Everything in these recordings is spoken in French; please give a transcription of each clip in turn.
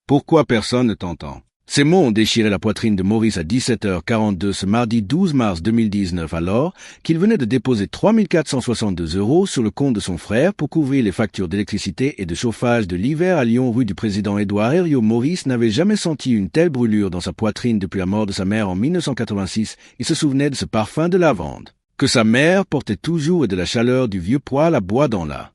Pourquoi personne ne t'entend? Ces mots ont déchiré la poitrine de Maurice à 17h42 ce mardi 12 mars 2019 alors qu'il venait de déposer 3 462 € sur le compte de son frère pour couvrir les factures d'électricité et de chauffage de l'hiver à Lyon rue du président Édouard Herriot. Maurice n'avait jamais senti une telle brûlure dans sa poitrine depuis la mort de sa mère en 1986. Il se souvenait de ce parfum de lavande que sa mère portait toujours et de la chaleur du vieux poêle à bois dans la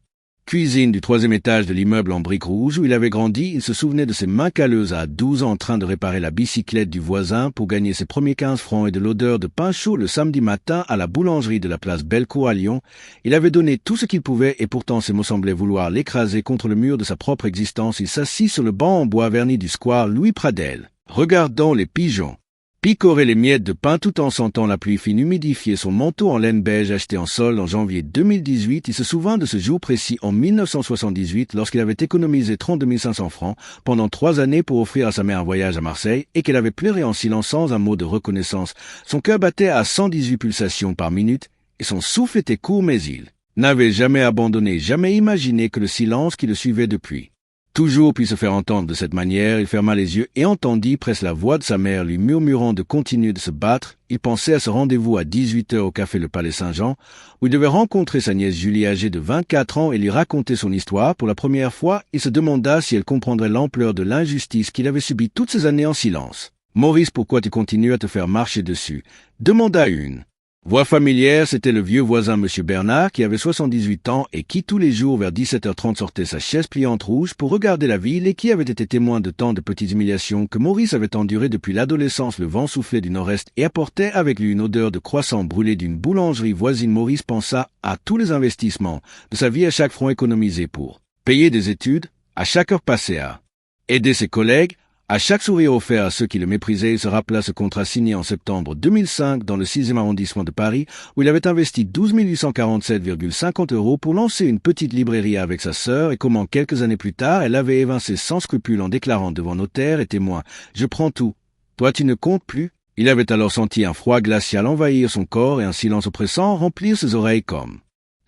cuisine du 3e étage de l'immeuble en briques rouges où il avait grandi. Il se souvenait de ses mains calleuses à 12 ans en train de réparer la bicyclette du voisin pour gagner ses premiers 15 francs et de l'odeur de pain chaud le samedi matin à la boulangerie de la place Bellecour à Lyon. Il avait donné tout ce qu'il pouvait et pourtant ces mots semblaient vouloir l'écraser contre le mur de sa propre existence. Il s'assit sur le banc en bois verni du square Louis Pradel, regardant les pigeons picorer les miettes de pain tout en sentant la pluie fine humidifier son manteau en laine beige acheté en solde en janvier 2018. Il se souvint de ce jour précis en 1978 lorsqu'il avait économisé 32 500 francs pendant 3 années pour offrir à sa mère un voyage à Marseille et qu'elle avait pleuré en silence sans un mot de reconnaissance. Son cœur battait à 118 pulsations par minute et son souffle était court mais il n'avait jamais abandonné, jamais imaginé que le silence qui le suivait depuis toujours pu se faire entendre de cette manière. Il ferma les yeux et entendit presque la voix de sa mère lui murmurant de continuer de se battre. Il pensait à ce rendez-vous à 18h au café Le Palais Saint-Jean, où il devait rencontrer sa nièce Julie âgée de 24 ans et lui raconter son histoire. Pour la première fois, il se demanda si elle comprendrait l'ampleur de l'injustice qu'il avait subie toutes ces années en silence. « Maurice, pourquoi tu continues à te faire marcher dessus ?» demanda une voix familière. C'était le vieux voisin Monsieur Bernard qui avait 78 ans et qui tous les jours vers 17h30 sortait sa chaise pliante rouge pour regarder la ville et qui avait été témoin de tant de petites humiliations que Maurice avait endurées depuis l'adolescence. Le vent soufflait du nord-est et apportait avec lui une odeur de croissant brûlé d'une boulangerie voisine. Maurice pensa à tous les investissements de sa vie, à chaque franc économisé pour payer des études, à chaque heure passée à aider ses collègues, à chaque sourire offert à ceux qui le méprisaient. Il se rappela ce contrat signé en septembre 2005 dans le 6e arrondissement de Paris où il avait investi 12 847,50 € pour lancer une petite librairie avec sa sœur et comment quelques années plus tard elle avait évincé sans scrupule en déclarant devant notaire et témoins « Je prends tout. Toi tu ne comptes plus ?» Il avait alors senti un froid glacial envahir son corps et un silence oppressant remplir ses oreilles comme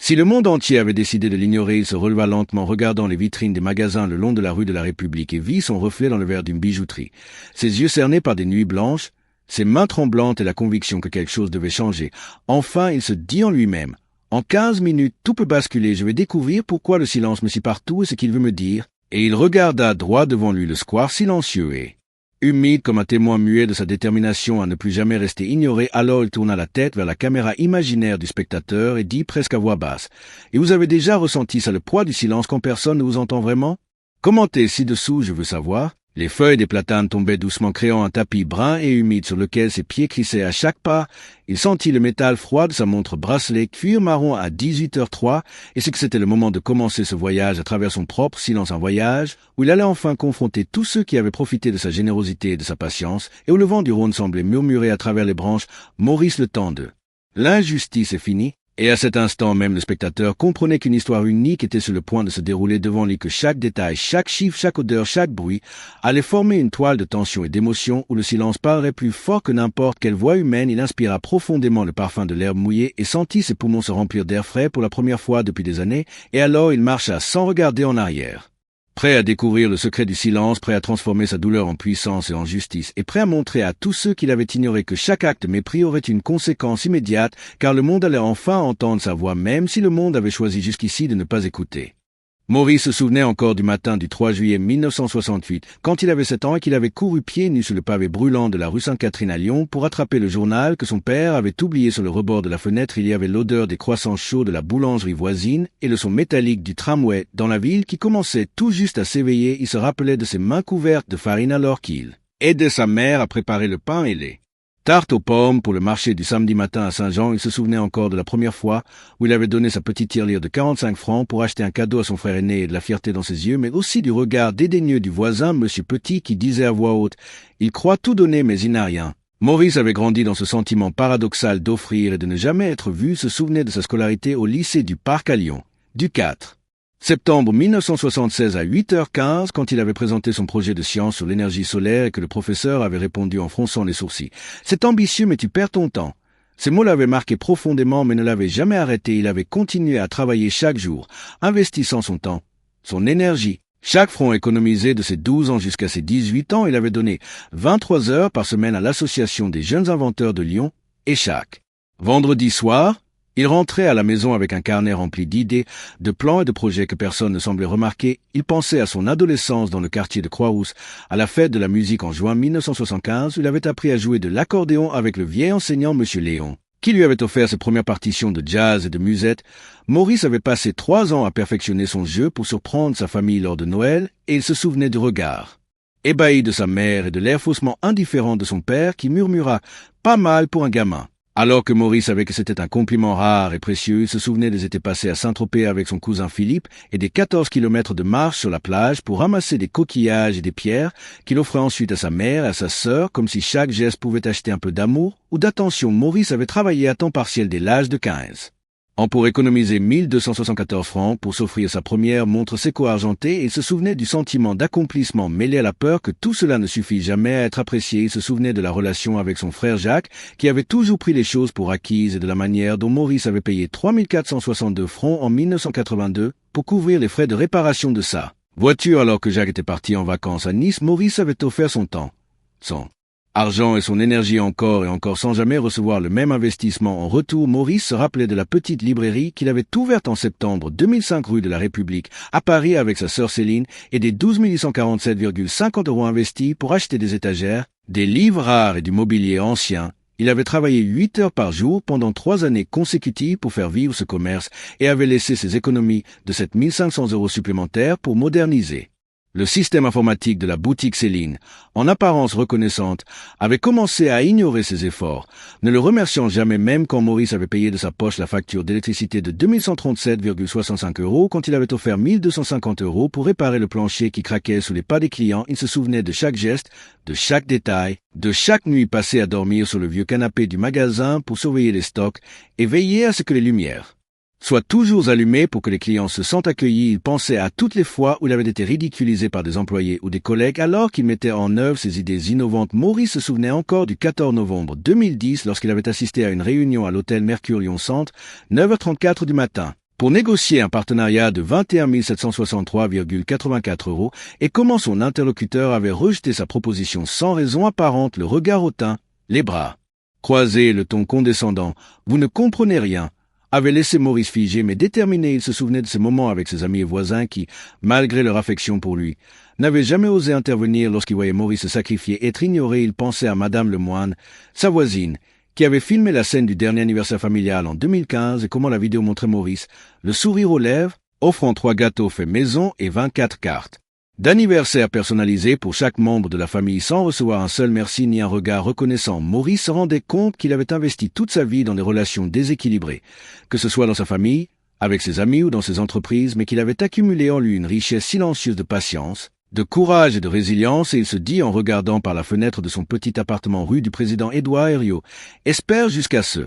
si le monde entier avait décidé de l'ignorer. Il se releva lentement, regardant les vitrines des magasins le long de la rue de la République et vit son reflet dans le verre d'une bijouterie. Ses yeux cernés par des nuits blanches, ses mains tremblantes et la conviction que quelque chose devait changer. Enfin, il se dit en lui-même, « En 15 minutes, tout peut basculer. Je vais découvrir pourquoi le silence me suit partout et ce qu'il veut me dire. » Et il regarda droit devant lui le square silencieux et humide comme un témoin muet de sa détermination à ne plus jamais rester ignoré. Alors il tourna la tête vers la caméra imaginaire du spectateur et dit presque à voix basse « Et vous avez déjà ressenti ça, le poids du silence quand personne ne vous entend vraiment? Commentez ci-dessous, je veux savoir. » Les feuilles des platanes tombaient doucement, créant un tapis brun et humide sur lequel ses pieds crissaient à chaque pas. Il sentit le métal froid de sa montre bracelet cuir marron à 18h03, et c'est que c'était le moment de commencer ce voyage à travers son propre silence, un voyage où il allait enfin confronter tous ceux qui avaient profité de sa générosité et de sa patience, et où le vent du Rhône semblait murmurer à travers les branches « Maurice, le temps de l'injustice est fini ». Et à cet instant même, le spectateur comprenait qu'une histoire unique était sur le point de se dérouler devant lui, que chaque détail, chaque chiffre, chaque odeur, chaque bruit allait former une toile de tension et d'émotion où le silence parlerait plus fort que n'importe quelle voix humaine. Il inspira profondément le parfum de l'herbe mouillée et sentit ses poumons se remplir d'air frais pour la première fois depuis des années, et alors il marcha sans regarder en arrière. Prêt à découvrir le secret du silence, prêt à transformer sa douleur en puissance et en justice, et prêt à montrer à tous ceux qui l'avaient ignoré que chaque acte mépris aurait une conséquence immédiate, car le monde allait enfin entendre sa voix, même si le monde avait choisi jusqu'ici de ne pas écouter. Maurice se souvenait encore du matin du 3 juillet 1968, quand il avait 7 ans et qu'il avait couru pieds nus sur le pavé brûlant de la rue Sainte-Catherine à Lyon pour attraper le journal que son père avait oublié sur le rebord de la fenêtre. Il y avait l'odeur des croissants chauds de la boulangerie voisine et le son métallique du tramway dans la ville qui commençait tout juste à s'éveiller. Il se rappelait de ses mains couvertes de farine alors qu'il aidait sa mère à préparer le pain et les tartes aux pommes pour le marché du samedi matin à Saint-Jean. Il se souvenait encore de la première fois où il avait donné sa petite tirelire de 45 francs pour acheter un cadeau à son frère aîné et de la fierté dans ses yeux, mais aussi du regard dédaigneux du voisin, Monsieur Petit, qui disait à voix haute « Il croit tout donner, mais il n'a rien ». Maurice avait grandi dans ce sentiment paradoxal d'offrir et de ne jamais être vu. Se souvenait de sa scolarité au lycée du Parc à Lyon, du 4 septembre 1976 à 8h15, quand il avait présenté son projet de science sur l'énergie solaire et que le professeur avait répondu en fronçant les sourcils « C'est ambitieux, mais tu perds ton temps ». Ces mots l'avaient marqué profondément, mais ne l'avaient jamais arrêté. Il avait continué à travailler chaque jour, investissant son temps, son énergie Chaque franc économisé de ses 12 ans jusqu'à ses 18 ans, il avait donné 23 heures par semaine à l'Association des jeunes inventeurs de Lyon, ECHAC. Vendredi soir, il rentrait à la maison avec un carnet rempli d'idées, de plans et de projets que personne ne semblait remarquer. Il pensait à son adolescence dans le quartier de Croix-Rousse, à la fête de la musique en juin 1975, où il avait appris à jouer de l'accordéon avec le vieil enseignant M. Léon, qui lui avait offert ses premières partitions de jazz et de musette. Maurice avait passé 3 ans à perfectionner son jeu pour surprendre sa famille lors de Noël, et il se souvenait du regard ébahi de sa mère et de l'air faussement indifférent de son père qui murmura « pas mal pour un gamin ». Alors que Maurice savait que c'était un compliment rare et précieux, il se souvenait des étés passés à Saint-Tropez avec son cousin Philippe et des 14 kilomètres de marche sur la plage pour ramasser des coquillages et des pierres qu'il offrait ensuite à sa mère et à sa sœur, comme si chaque geste pouvait acheter un peu d'amour ou d'attention. Maurice avait travaillé à temps partiel dès l'âge de 15 ans pour économiser 1274 francs pour s'offrir sa première montre Seiko argentée, et il se souvenait du sentiment d'accomplissement mêlé à la peur que tout cela ne suffit jamais à être apprécié. Il se souvenait de la relation avec son frère Jacques, qui avait toujours pris les choses pour acquises, et de la manière dont Maurice avait payé 3462 francs en 1982 pour couvrir les frais de réparation de sa voiture. Alors que Jacques était parti en vacances à Nice, Maurice avait offert son temps, son argent et son énergie encore et encore sans jamais recevoir le même investissement en retour. Maurice se rappelait de la petite librairie qu'il avait ouverte en septembre 2005 rue de la République à Paris avec sa sœur Céline et des 12 847,50 € investis pour acheter des étagères, des livres rares et du mobilier ancien. Il avait travaillé 8 heures par jour pendant 3 années consécutives pour faire vivre ce commerce et avait laissé ses économies de 7 500 € supplémentaires pour moderniser le système informatique de la boutique Céline, en apparence reconnaissante, avait commencé à ignorer ses efforts, ne le remerciant jamais, même quand Maurice avait payé de sa poche la facture d'électricité de 2137,65 € quand il avait offert 1250 € pour réparer le plancher qui craquait sous les pas des clients. Il se souvenait de chaque geste, de chaque détail, de chaque nuit passée à dormir sur le vieux canapé du magasin pour surveiller les stocks et veiller à ce que les lumières soit toujours allumé pour que les clients se sentent accueillis. Il pensait à toutes les fois où il avait été ridiculisé par des employés ou des collègues alors qu'il mettait en œuvre ses idées innovantes. Maurice se souvenait encore du 14 novembre 2010 lorsqu'il avait assisté à une réunion à l'hôtel Mercure Lyon Centre, 9h34 du matin, pour négocier un partenariat de 21 763,84 € et comment son interlocuteur avait rejeté sa proposition sans raison apparente, le regard hautain, les bras croisés, le ton condescendant. Vous ne comprenez rien, avait laissé Maurice figé mais déterminé. Il se souvenait de ces moments avec ses amis et voisins qui, malgré leur affection pour lui, n'avaient jamais osé intervenir lorsqu'ils voyaient Maurice se sacrifier, être ignoré. Il pensait à Madame Lemoine, sa voisine, qui avait filmé la scène du dernier anniversaire familial en 2015 et comment la vidéo montrait Maurice, le sourire aux lèvres, offrant 3 gâteaux faits maison et 24 cartes d'anniversaire personnalisées pour chaque membre de la famille sans recevoir un seul merci ni un regard reconnaissant. Maurice se rendait compte qu'il avait investi toute sa vie dans des relations déséquilibrées, que ce soit dans sa famille, avec ses amis ou dans ses entreprises, mais qu'il avait accumulé en lui une richesse silencieuse de patience, de courage et de résilience, et il se dit en regardant par la fenêtre de son petit appartement rue du Président Édouard Herriot, espère jusqu'à ce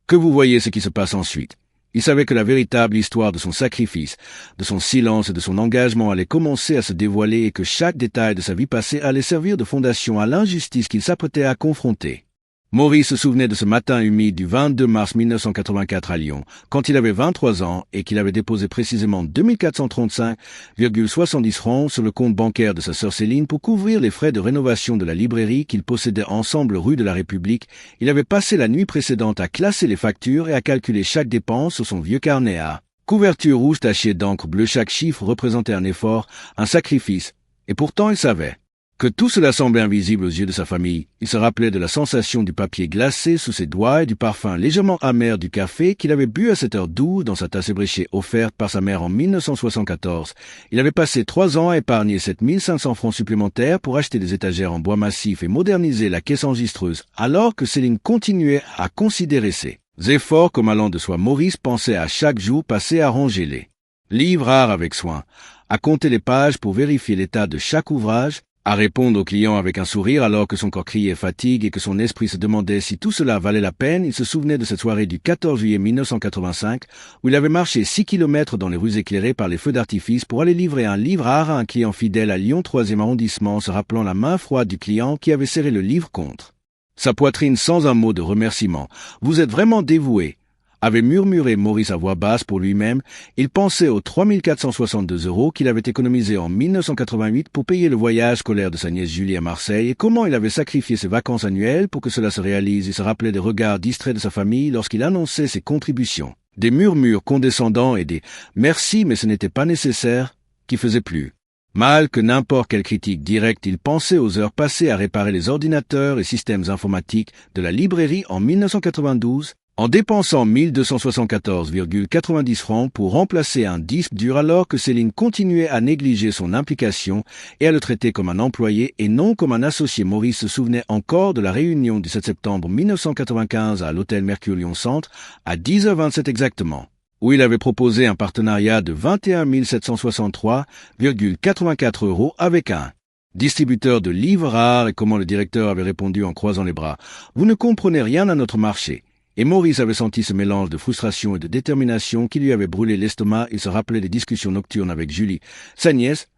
que vous voyez ce qui se passe ensuite. Il savait que la véritable histoire de son sacrifice, de son silence et de son engagement allait commencer à se dévoiler et que chaque détail de sa vie passée allait servir de fondation à l'injustice qu'il s'apprêtait à confronter. Maurice se souvenait de ce matin humide du 22 mars 1984 à Lyon, quand il avait 23 ans et qu'il avait déposé précisément 2435,70 francs sur le compte bancaire de sa sœur Céline pour couvrir les frais de rénovation de la librairie qu'ils possédaient ensemble rue de la République. Il avait passé la nuit précédente à classer les factures et à calculer chaque dépense sur son vieux carnet à couverture rouge tachée d'encre bleue. Chaque chiffre représentait un effort, un sacrifice, et pourtant il savait que tout cela semblait invisible aux yeux de sa famille. Il se rappelait de la sensation du papier glacé sous ses doigts et du parfum légèrement amer du café qu'il avait bu à cette heure douce dans sa tasse ébréchée offerte par sa mère en 1974. Il avait passé 3 ans à épargner 7 500 francs supplémentaires pour acheter des étagères en bois massif et moderniser la caisse enregistreuse, alors que Céline continuait à considérer ses efforts comme allant de soi. Maurice pensait à chaque jour passé à ranger les livres rares avec soin, à compter les pages pour vérifier l'état de chaque ouvrage, à répondre aux clients avec un sourire alors que son corps criait fatigue et que son esprit se demandait si tout cela valait la peine. Il se souvenait de cette soirée du 14 juillet 1985 où il avait marché 6 kilomètres dans les rues éclairées par les feux d'artifice pour aller livrer un livre rare à un client fidèle à Lyon 3e arrondissement, se rappelant la main froide du client qui avait serré le livre contre sa poitrine sans un mot de remerciement. Vous êtes vraiment dévoué avait murmuré Maurice à voix basse pour lui-même. Il pensait aux 3462 € qu'il avait économisés en 1988 pour payer le voyage scolaire de sa nièce Julie à Marseille et comment il avait sacrifié ses vacances annuelles pour que cela se réalise. Il se rappelait des regards distraits de sa famille lorsqu'il annonçait ses contributions. Des murmures condescendants et des « merci mais ce n'était pas nécessaire » qui faisaient plus. Mal que n'importe quelle critique directe, il pensait aux heures passées à réparer les ordinateurs et systèmes informatiques de la librairie en 1992, en dépensant 1274,90 francs pour remplacer un disque dur alors que Céline continuait à négliger son implication et à le traiter comme un employé et non comme un associé. Maurice se souvenait encore de la réunion du 7 septembre 1995 à l'hôtel Mercure Lyon Centre à 10h27 exactement, où il avait proposé un partenariat de 21 763,84 € avec un distributeur de livres rares et comment le directeur avait répondu en croisant les bras. Vous ne comprenez rien à notre marché. Et Maurice avait senti ce mélange de frustration et de détermination qui lui avait brûlé l'estomac. Il se rappelait des discussions nocturnes avec Julie, sa nièce.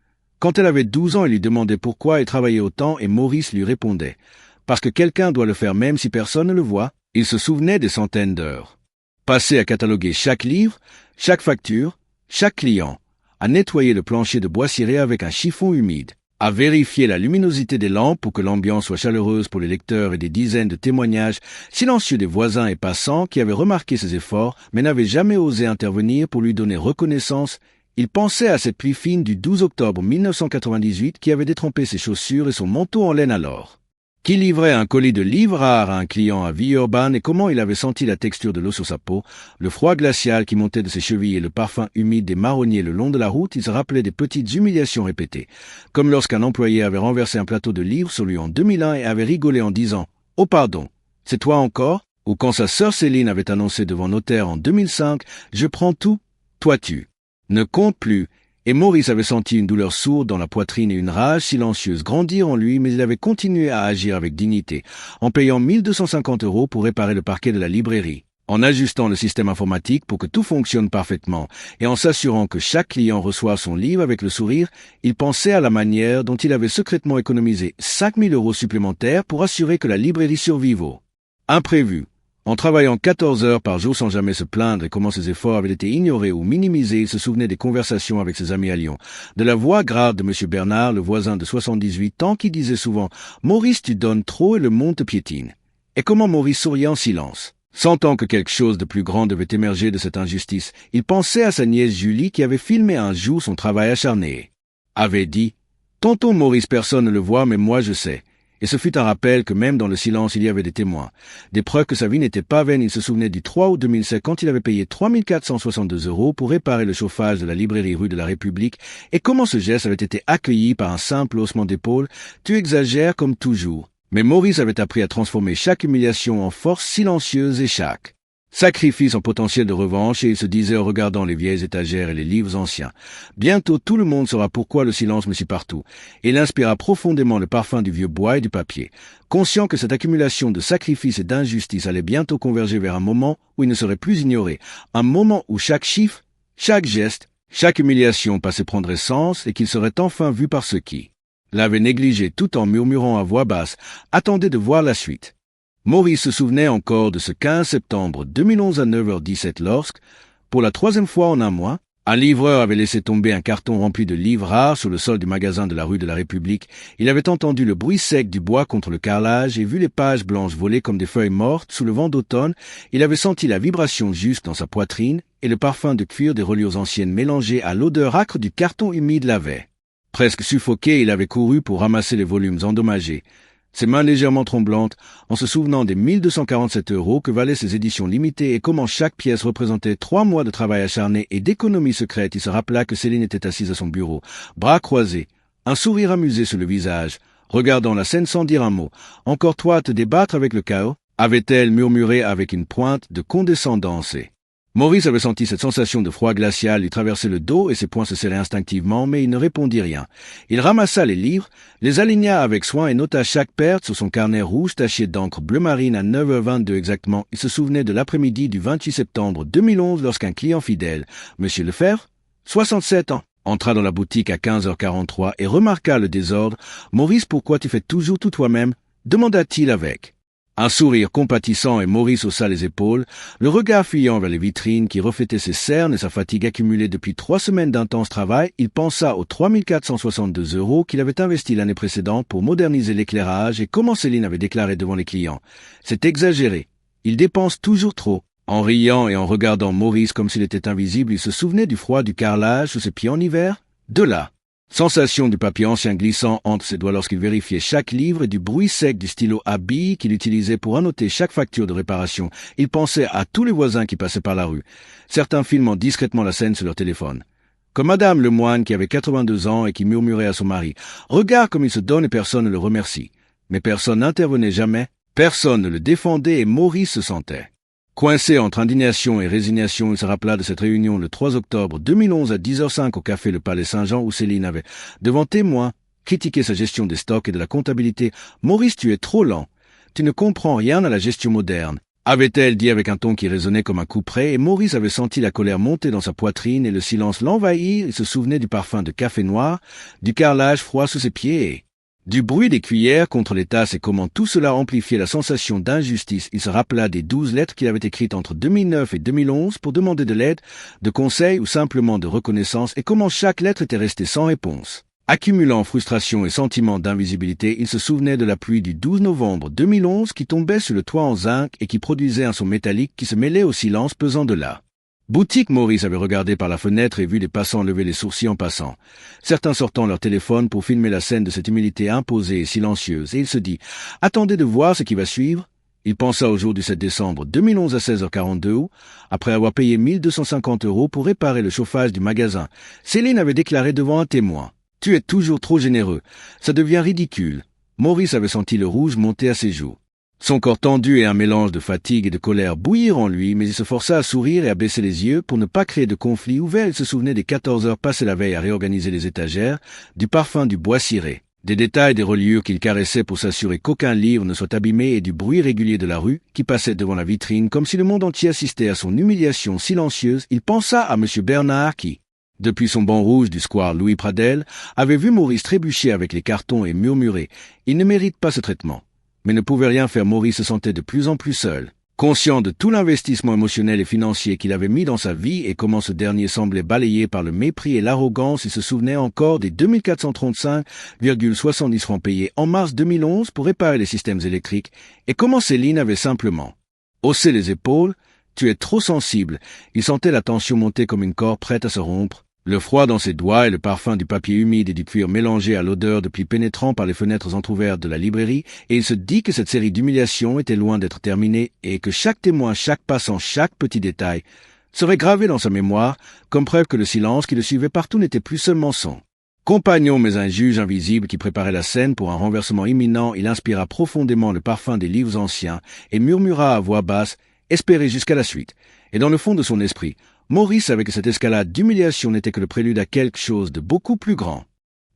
Quand elle avait 12 ans, il lui demandait pourquoi elle travaillait autant et Maurice lui répondait « Parce que quelqu'un doit le faire même si personne ne le voit ». Il se souvenait des centaines d'heures passées à cataloguer chaque livre, chaque facture, chaque client, à nettoyer le plancher de bois ciré avec un chiffon humide, à vérifier la luminosité des lampes pour que l'ambiance soit chaleureuse pour les lecteurs et des dizaines de témoignages silencieux des voisins et passants qui avaient remarqué ses efforts mais n'avaient jamais osé intervenir pour lui donner reconnaissance. Il pensait à cette pluie fine du 12 octobre 1998 qui avait détrempé ses chaussures et son manteau en laine alors, qui livrait un colis de livres rares à un client à Villeurbanne et comment il avait senti la texture de l'eau sur sa peau, le froid glacial qui montait de ses chevilles et le parfum humide des marronniers le long de la route. Il se rappelait des petites humiliations répétées, comme lorsqu'un employé avait renversé un plateau de livres sur lui en 2001 et avait rigolé en disant « Oh pardon, c'est toi encore ?» ou quand sa sœur Céline avait annoncé devant notaire en 2005 « Je prends tout, toi tu ne comptes plus ». Et Maurice avait senti une douleur sourde dans la poitrine et une rage silencieuse grandir en lui, mais il avait continué à agir avec dignité, en payant 1250 € pour réparer le parquet de la librairie, en ajustant le système informatique pour que tout fonctionne parfaitement, et en s'assurant que chaque client reçoit son livre avec le sourire. Il pensait à la manière dont il avait secrètement économisé 5000 € supplémentaires pour assurer que la librairie survive au imprévu. En travaillant 14 heures par jour sans jamais se plaindre et comment ses efforts avaient été ignorés ou minimisés, il se souvenait des conversations avec ses amis à Lyon, de la voix grave de M. Bernard, le voisin de 78 ans, qui disait souvent « Maurice, tu donnes trop et le monde te piétine ». Et comment Maurice souriait en silence. Sentant que quelque chose de plus grand devait émerger de cette injustice, il pensait à sa nièce Julie qui avait filmé un jour son travail acharné. Avait dit « Tonton Maurice, personne ne le voit, mais moi je sais ». Et ce fut un rappel que même dans le silence, il y avait des témoins. Des preuves que sa vie n'était pas vaine. Il se souvenait du 3 août 2007 quand il avait payé 3462 € pour réparer le chauffage de la librairie rue de la République et comment ce geste avait été accueilli par un simple haussement d'épaule. Tu exagères comme toujours. Mais Maurice avait appris à transformer chaque humiliation en force silencieuse et chaque sacrifice en potentiel de revanche, et il se disait en regardant les vieilles étagères et les livres anciens. Bientôt tout le monde saura pourquoi le silence me suit partout. Et il inspira profondément le parfum du vieux bois et du papier, conscient que cette accumulation de sacrifices et d'injustices allait bientôt converger vers un moment où il ne serait plus ignoré, un moment où chaque chiffre, chaque geste, chaque humiliation passait prendrait sens et qu'il serait enfin vu par ceux qui l'avaient négligé, tout en murmurant à voix basse, attendaient de voir la suite. Maurice se souvenait encore de ce 15 septembre 2011 à 9h17 lorsque, pour la troisième fois en un mois, un livreur avait laissé tomber un carton rempli de livres rares sur le sol du magasin de la rue de la République. Il avait entendu le bruit sec du bois contre le carrelage et vu les pages blanches voler comme des feuilles mortes sous le vent d'automne. Il avait senti la vibration juste dans sa poitrine et le parfum de cuir des reliures anciennes mélangé à l'odeur âcre du carton humide l'avait. Presque suffoqué, il avait couru pour ramasser les volumes endommagés, ses mains légèrement tremblantes, en se souvenant des 1247 € que valaient ces éditions limitées et comment chaque pièce représentait 3 mois de travail acharné et d'économie secrète. Il se rappela que Céline était assise à son bureau, bras croisés, un sourire amusé sur le visage, regardant la scène sans dire un mot. « Encore toi à te débattre avec le chaos ?» avait-elle murmuré avec une pointe de condescendance. Maurice avait senti cette sensation de froid glacial lui traverser le dos et ses poings se serraient instinctivement, mais il ne répondit rien. Il ramassa les livres, les aligna avec soin et nota chaque perte sur son carnet rouge taché d'encre bleu marine à 9h22 exactement. Il se souvenait de l'après-midi du 28 septembre 2011 lorsqu'un client fidèle, M. Lefebvre, 67 ans, entra dans la boutique à 15h43 et remarqua le désordre. « Maurice, pourquoi tu fais toujours tout toi-même ?» demanda-t-il avec Un sourire compatissant et Maurice haussa les épaules, le regard fuyant vers les vitrines qui reflétaient ses cernes et sa fatigue accumulée depuis 3 semaines d'intense travail. Il pensa aux 3 462 € qu'il avait investis l'année précédente pour moderniser l'éclairage et comment Céline avait déclaré devant les clients. C'est exagéré. Il dépense toujours trop. En riant et en regardant Maurice comme s'il était invisible, il se souvenait du froid du carrelage sous ses pieds en hiver. De là. Sensation du papier ancien glissant entre ses doigts lorsqu'il vérifiait chaque livre et du bruit sec du stylo à billes qu'il utilisait pour annoter chaque facture de réparation. Il pensait à tous les voisins qui passaient par la rue, certains filmant discrètement la scène sur leur téléphone. Comme Madame Lemoine qui avait 82 ans et qui murmurait à son mari « Regarde comme il se donne et personne ne le remercie ». Mais personne n'intervenait jamais, personne ne le défendait et Maurice se sentait. Coincé entre indignation et résignation, il se rappela de cette réunion le 3 octobre 2011 à 10h05 au café Le Palais Saint-Jean où Céline avait, devant témoins, critiqué sa gestion des stocks et de la comptabilité. « Maurice, tu es trop lent. Tu ne comprends rien à la gestion moderne. » avait-elle dit avec un ton qui résonnait comme un couperet, et Maurice avait senti la colère monter dans sa poitrine et le silence l'envahir. Il se souvenait du parfum de café noir, du carrelage froid sous ses pieds et du bruit des cuillères contre les tasses et comment tout cela amplifiait la sensation d'injustice. Il se rappela des 12 lettres qu'il avait écrites entre 2009 et 2011 pour demander de l'aide, de conseils ou simplement de reconnaissance et comment chaque lettre était restée sans réponse. Accumulant frustration et sentiment d'invisibilité, il se souvenait de la pluie du 12 novembre 2011 qui tombait sur le toit en zinc et qui produisait un son métallique qui se mêlait au silence pesant de là. Boutique. Maurice avait regardé par la fenêtre et vu les passants lever les sourcils en passant, certains sortant leur téléphone pour filmer la scène de cette humilité imposée et silencieuse, et il se dit « Attendez de voir ce qui va suivre ». Il pensa au jour du 7 décembre 2011 à 16h42 où, après avoir payé 1250 € pour réparer le chauffage du magasin, Céline avait déclaré devant un témoin « Tu es toujours trop généreux, ça devient ridicule ». Maurice avait senti le rouge monter à ses joues. Son corps tendu et un mélange de fatigue et de colère bouillir en lui, mais il se força à sourire et à baisser les yeux pour ne pas créer de conflit ouvert. Il se souvenait des 14 heures passées la veille à réorganiser les étagères, du parfum du bois ciré, des détails des reliures qu'il caressait pour s'assurer qu'aucun livre ne soit abîmé et du bruit régulier de la rue qui passait devant la vitrine comme si le monde entier assistait à son humiliation silencieuse. Il pensa à M. Bernard qui, depuis son banc rouge du square Louis Pradel, avait vu Maurice trébucher avec les cartons et murmurer « Il ne mérite pas ce traitement ». Mais ne pouvait rien faire. Maurice se sentait de plus en plus seul. Conscient de tout l'investissement émotionnel et financier qu'il avait mis dans sa vie et comment ce dernier semblait balayé par le mépris et l'arrogance, il se souvenait encore des 2435,70 francs payés en mars 2011 pour réparer les systèmes électriques et comment Céline avait simplement haussé les épaules. « Tu es trop sensible ». Il sentait la tension monter comme une corde prête à se rompre. Le froid dans ses doigts et le parfum du papier humide et du cuir mélangé à l'odeur de plis pénétrant par les fenêtres entr'ouvertes de la librairie, et il se dit que cette série d'humiliations était loin d'être terminée et que chaque témoin, chaque passant, chaque petit détail serait gravé dans sa mémoire comme preuve que le silence qui le suivait partout n'était plus seulement son compagnon mais un juge invisible qui préparait la scène pour un renversement imminent. Il inspira profondément le parfum des livres anciens et murmura à voix basse « Espérez jusqu'à la suite ». Et dans le fond de son esprit, Maurice savait que cette escalade d'humiliation n'était que le prélude à quelque chose de beaucoup plus grand.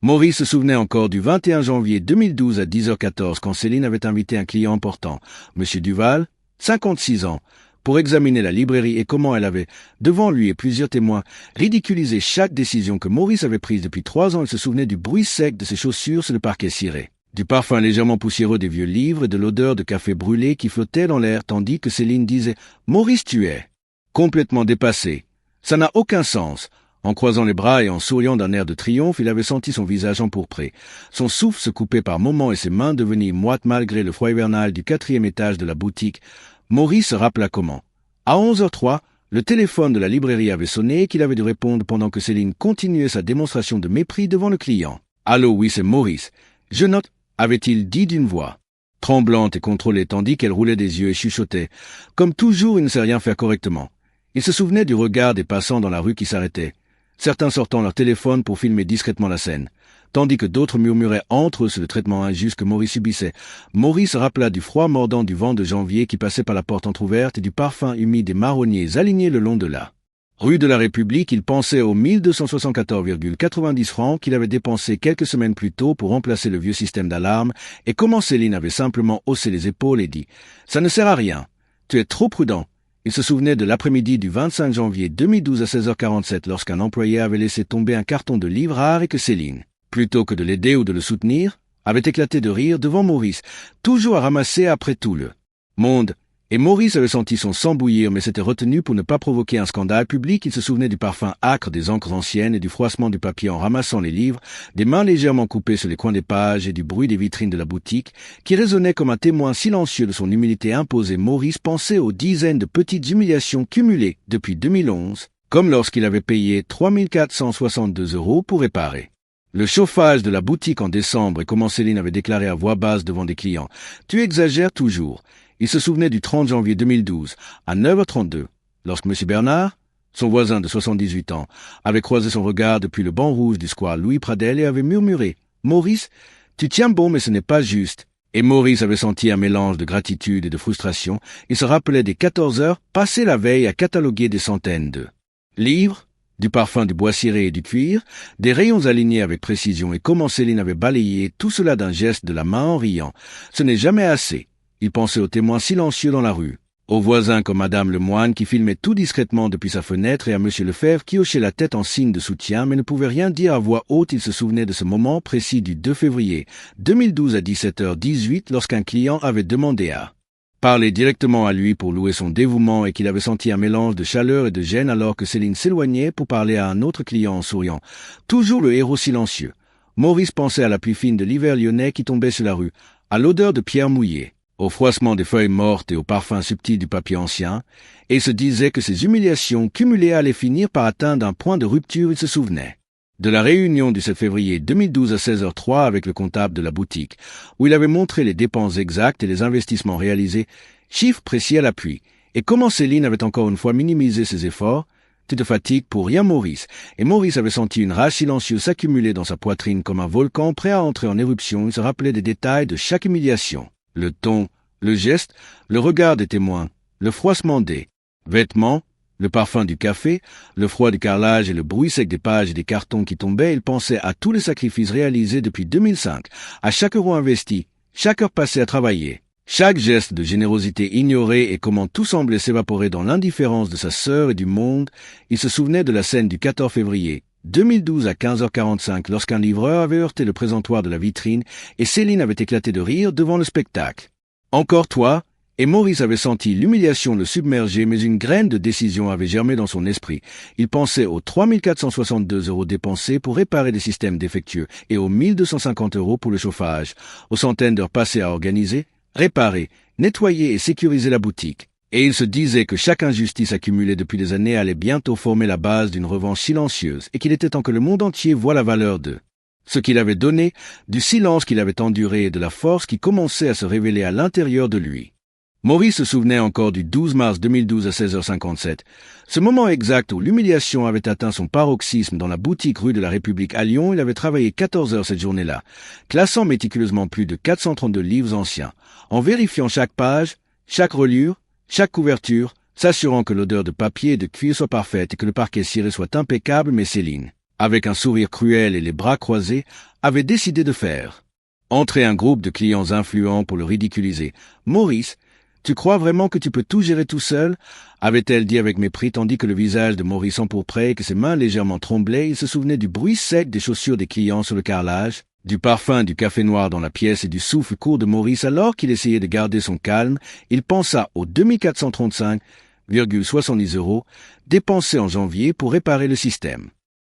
Maurice se souvenait encore du 21 janvier 2012 à 10h14 quand Céline avait invité un client important, M. Duval, 56 ans, pour examiner la librairie et comment elle avait, devant lui et plusieurs témoins, ridiculisé chaque décision que Maurice avait prise depuis 3 ans. Il se souvenait du bruit sec de ses chaussures sur le parquet ciré, du parfum légèrement poussiéreux des vieux livres et de l'odeur de café brûlé qui flottait dans l'air tandis que Céline disait « Maurice, tu es complètement dépassé. Ça n'a aucun sens. » En croisant les bras et en souriant d'un air de triomphe, il avait senti son visage empourpré. Son souffle se coupait par moments et ses mains devenaient moites malgré le froid hivernal du 4e étage de la boutique. Maurice se rappela comment. À 11h03, le téléphone de la librairie avait sonné et qu'il avait dû répondre pendant que Céline continuait sa démonstration de mépris devant le client. « Allô, oui, c'est Maurice. Je note, » avait-il dit d'une voix tremblante et contrôlée tandis qu'elle roulait des yeux et chuchotait. Comme toujours, il ne sait rien faire correctement. Il se souvenait du regard des passants dans la rue qui s'arrêtaient, certains sortant leur téléphone pour filmer discrètement la scène, tandis que d'autres murmuraient entre eux sur le traitement injuste que Maurice subissait. Maurice rappela du froid mordant du vent de janvier qui passait par la porte entr'ouverte et du parfum humide des marronniers alignés le long de la rue de la République. Il pensait aux 1274,90 francs qu'il avait dépensés quelques semaines plus tôt pour remplacer le vieux système d'alarme et comment Céline avait simplement haussé les épaules et dit « Ça ne sert à rien, tu es trop prudent ». Il se souvenait de l'après-midi du 25 janvier 2012 à 16h47 lorsqu'un employé avait laissé tomber un carton de livres rares et que Céline, plutôt que de l'aider ou de le soutenir, avait éclaté de rire devant Maurice, toujours à ramasser après tout le Monde. Et Maurice avait senti son sang bouillir, mais s'était retenu pour ne pas provoquer un scandale public. Il se souvenait du parfum âcre des encres anciennes et du froissement du papier en ramassant les livres, des mains légèrement coupées sur les coins des pages et du bruit des vitrines de la boutique, qui résonnait comme un témoin silencieux de son humilité imposée. Maurice pensait aux dizaines de petites humiliations cumulées depuis 2011, comme lorsqu'il avait payé 3 462 € pour réparer le chauffage de la boutique en décembre et comment Céline avait déclaré à voix basse devant des clients. « Tu exagères toujours ». Il se souvenait du 30 janvier 2012, à 9h32, lorsque M. Bernard, son voisin de 78 ans, avait croisé son regard depuis le banc rouge du square Louis Pradel et avait murmuré « Maurice, tu tiens bon mais ce n'est pas juste ». Et Maurice avait senti un mélange de gratitude et de frustration. Il se rappelait des 14 heures passées la veille à cataloguer des centaines de livres, du parfum du bois ciré et du cuir, des rayons alignés avec précision et comment Céline avait balayé tout cela d'un geste de la main en riant. Ce n'est jamais assez. Il pensait aux témoins silencieux dans la rue, aux voisins comme Madame Lemoine qui filmait tout discrètement depuis sa fenêtre et à Monsieur Lefebvre qui hochait la tête en signe de soutien mais ne pouvait rien dire à voix haute. Il se souvenait de ce moment précis du 2 février 2012 à 17h18 lorsqu'un client avait demandé à parler directement à lui pour louer son dévouement et qu'il avait senti un mélange de chaleur et de gêne alors que Céline s'éloignait pour parler à un autre client en souriant. Toujours le héros silencieux. Maurice pensait à la pluie fine de l'hiver lyonnais qui tombait sur la rue, à l'odeur de pierre mouillée, au froissement des feuilles mortes et au parfum subtil du papier ancien, et il se disait que ces humiliations cumulées allaient finir par atteindre un point de rupture. Il se souvenait de la réunion du 7 février 2012 à 16h03 avec le comptable de la boutique, où il avait montré les dépenses exactes et les investissements réalisés, chiffres précis à l'appui, et comment Céline avait encore une fois minimisé ses efforts. Tu te fatigues pour rien, Maurice. Et Maurice avait senti une rage silencieuse s'accumuler dans sa poitrine comme un volcan prêt à entrer en éruption. Il se rappelait des détails de chaque humiliation. Le ton, le geste, le regard des témoins, le froissement des vêtements, le parfum du café, le froid du carrelage et le bruit sec des pages et des cartons qui tombaient. Il pensait à tous les sacrifices réalisés depuis 2005, à chaque euro investi, chaque heure passée à travailler, chaque geste de générosité ignoré et comment tout semblait s'évaporer dans l'indifférence de sa sœur et du monde. Il se souvenait de la scène du 14 février 2012 à 15h45 lorsqu'un livreur avait heurté le présentoir de la vitrine et Céline avait éclaté de rire devant le spectacle. Encore toi, et Maurice avait senti l'humiliation le submerger, mais une graine de décision avait germé dans son esprit. Il pensait aux 3 462 € dépensés pour réparer des systèmes défectueux et aux 1 250 € pour le chauffage, aux centaines d'heures passées à organiser, réparer, nettoyer et sécuriser la boutique. Et il se disait que chaque injustice accumulée depuis des années allait bientôt former la base d'une revanche silencieuse et qu'il était temps que le monde entier voie la valeur de ce qu'il avait donné, du silence qu'il avait enduré et de la force qui commençait à se révéler à l'intérieur de lui. Maurice se souvenait encore du 12 mars 2012 à 16h57, ce moment exact où l'humiliation avait atteint son paroxysme dans la boutique rue de la République à Lyon. Il avait travaillé 14 heures cette journée-là, classant méticuleusement plus de 432 livres anciens, en vérifiant chaque page, chaque reliure, chaque couverture, s'assurant que l'odeur de papier et de cuir soit parfaite et que le parquet ciré soit impeccable. Mais Céline, avec un sourire cruel et les bras croisés, avait décidé de faire entrer un groupe de clients influents pour le ridiculiser. « Maurice, tu crois vraiment que tu peux tout gérer tout seul ?» avait-elle dit avec mépris, tandis que le visage de Maurice empourprait et que ses mains légèrement tremblaient. Il se souvenait du bruit sec des chaussures des clients sur le carrelage, du parfum du café noir dans la pièce et du souffle court de Maurice alors qu'il essayait de garder son calme. Il pensa aux 2435,70 € dépensés en janvier pour réparer le système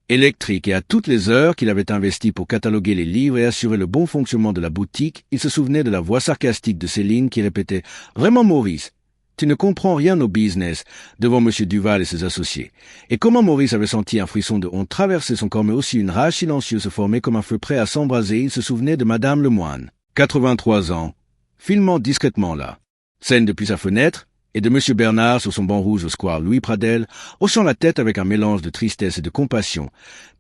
électrique et à toutes les heures qu'il avait investies pour cataloguer les livres et assurer le bon fonctionnement de la boutique. Il se souvenait de la voix sarcastique de Céline qui répétait « Vraiment, Maurice, tu ne comprends rien au business » devant M. Duval et ses associés. Et comment Maurice avait senti un frisson de honte traverser son corps, mais aussi une rage silencieuse se former comme un feu prêt à s'embraser. Il se souvenait de Madame Lemoine, 83 ans, filmant discrètement là, scène depuis sa fenêtre, et de M. Bernard sur son banc rouge au square Louis Pradel, hochant la tête avec un mélange de tristesse et de compassion.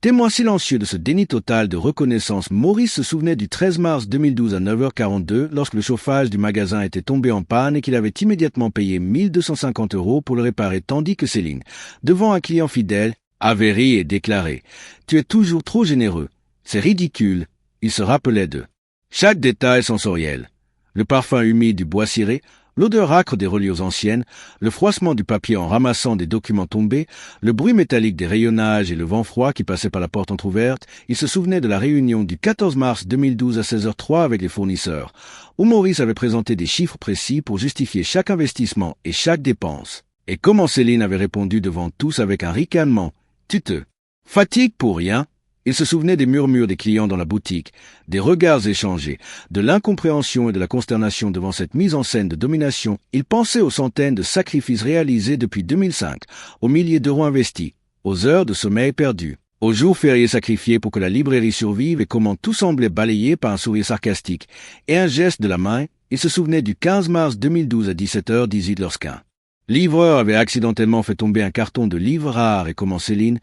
Témoin silencieux de ce déni total de reconnaissance, Maurice se souvenait du 13 mars 2012 à 9h42, lorsque le chauffage du magasin était tombé en panne et qu'il avait immédiatement payé 1 250 € pour le réparer, tandis que Céline, devant un client fidèle, avait ri et déclaré « Tu es toujours trop généreux. C'est ridicule. » Il se rappelait de chaque détail sensoriel. Le parfum humide du bois ciré, l'odeur âcre des reliures anciennes, le froissement du papier en ramassant des documents tombés, le bruit métallique des rayonnages et le vent froid qui passait par la porte entr'ouverte, il se souvenait de la réunion du 14 mars 2012 à 16h03 avec les fournisseurs, où Maurice avait présenté des chiffres précis pour justifier chaque investissement et chaque dépense. Et comment Céline avait répondu devant tous avec un ricanement tuteux. Fatigue pour rien. Il se souvenait des murmures des clients dans la boutique, des regards échangés, de l'incompréhension et de la consternation devant cette mise en scène de domination. Il pensait aux centaines de sacrifices réalisés depuis 2005, aux milliers d'euros investis, aux heures de sommeil perdues, aux jours fériés sacrifiés pour que la librairie survive et comment tout semblait balayé par un sourire sarcastique et un geste de la main. Il se souvenait du 15 mars 2012 à 17h18 lorsqu'un livreur avait accidentellement fait tomber un carton de livres rares et comment Céline,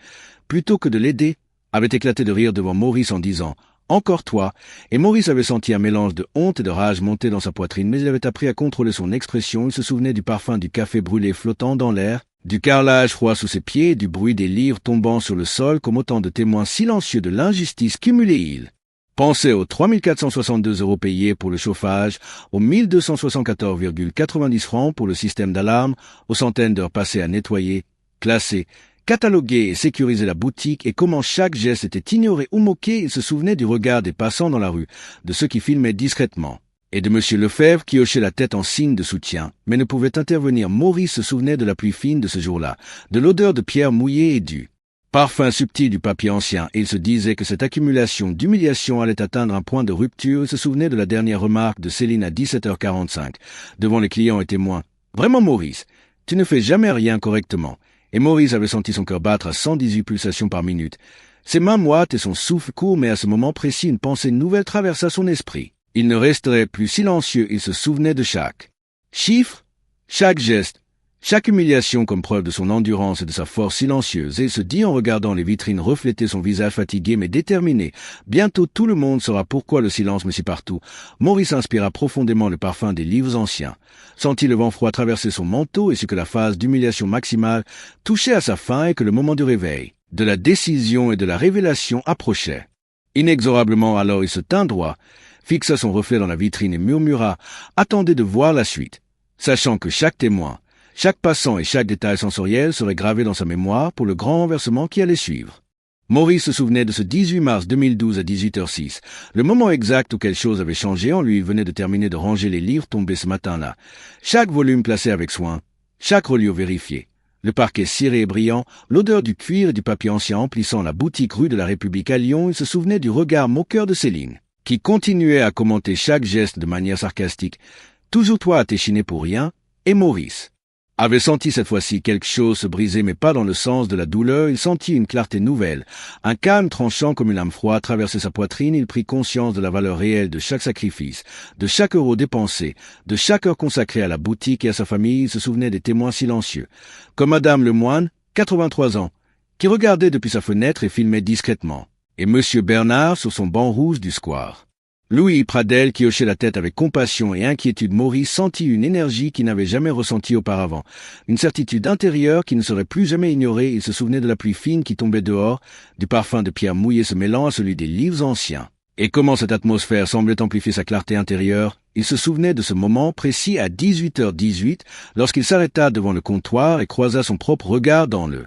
plutôt que de l'aider, avait éclaté de rire devant Maurice en disant « Encore toi !» Et Maurice avait senti un mélange de honte et de rage monter dans sa poitrine, mais il avait appris à contrôler son expression. Il se souvenait du parfum du café brûlé flottant dans l'air, du carrelage froid sous ses pieds et du bruit des livres tombant sur le sol comme autant de témoins silencieux de l'injustice cumulée. Il pensait aux 3 462 € payés pour le chauffage, aux 1 274,90 francs pour le système d'alarme, aux centaines d'heures passées à nettoyer, classer, cataloguer et sécuriser la boutique et comment chaque geste était ignoré ou moqué. Il se souvenait du regard des passants dans la rue, de ceux qui filmaient discrètement, et de M. Lefebvre qui hochait la tête en signe de soutien, mais ne pouvait intervenir. Maurice se souvenait de la pluie fine de ce jour-là, de l'odeur de pierre mouillée et du parfum subtil du papier ancien, et il se disait que cette accumulation d'humiliation allait atteindre un point de rupture. Il se souvenait de la dernière remarque de Céline à 17h45, devant les clients et témoins. « Vraiment, Maurice, tu ne fais jamais rien correctement. » Et Maurice avait senti son cœur battre à 118 pulsations par minute. Ses mains moites et son souffle court, mais à ce moment précis, une pensée nouvelle traversa son esprit. Il ne resterait plus silencieux, il se souvenait de chaque chiffre, chaque geste, chaque humiliation comme preuve de son endurance et de sa force silencieuse, et il se dit en regardant les vitrines refléter son visage fatigué mais déterminé. Bientôt tout le monde saura pourquoi le silence me suit partout. Maurice inspira profondément le parfum des livres anciens, sentit le vent froid traverser son manteau et sut que la phase d'humiliation maximale touchait à sa fin et que le moment du réveil, de la décision et de la révélation approchait. Inexorablement alors il se tint droit, fixa son reflet dans la vitrine et murmura « Attendez de voir la suite », sachant que chaque témoin, chaque passant et chaque détail sensoriel serait gravé dans sa mémoire pour le grand renversement qui allait suivre. Maurice se souvenait de ce 18 mars 2012 à 18h06, le moment exact où quelque chose avait changé en lui. Il venait de terminer de ranger les livres tombés ce matin-là. Chaque volume placé avec soin, chaque reliure vérifiée, le parquet ciré et brillant, l'odeur du cuir et du papier ancien emplissant la boutique rue de la République à Lyon. Il se souvenait du regard moqueur de Céline, qui continuait à commenter chaque geste de manière sarcastique. « Toujours toi à t'échiner pour rien ?» Et Maurice avait senti cette fois-ci quelque chose se briser, mais pas dans le sens de la douleur. Il sentit une clarté nouvelle, un calme tranchant comme une lame froide traverser sa poitrine. Il prit conscience de la valeur réelle de chaque sacrifice, de chaque euro dépensé, de chaque heure consacrée à la boutique et à sa famille. Il se souvenait des témoins silencieux, comme Madame Lemoine, 83 ans, qui regardait depuis sa fenêtre et filmait discrètement, et Monsieur Bernard sur son banc rouge du square. Louis Pradel qui hochait la tête avec compassion et inquiétude. Maurice sentit une énergie qu'il n'avait jamais ressentie auparavant, une certitude intérieure qui ne serait plus jamais ignorée. Il se souvenait de la pluie fine qui tombait dehors, du parfum de pierre mouillée se mêlant à celui des livres anciens. Et comment cette atmosphère semblait amplifier sa clarté intérieure. Il se souvenait de ce moment précis à 18h18, lorsqu'il s'arrêta devant le comptoir et croisa son propre regard dans le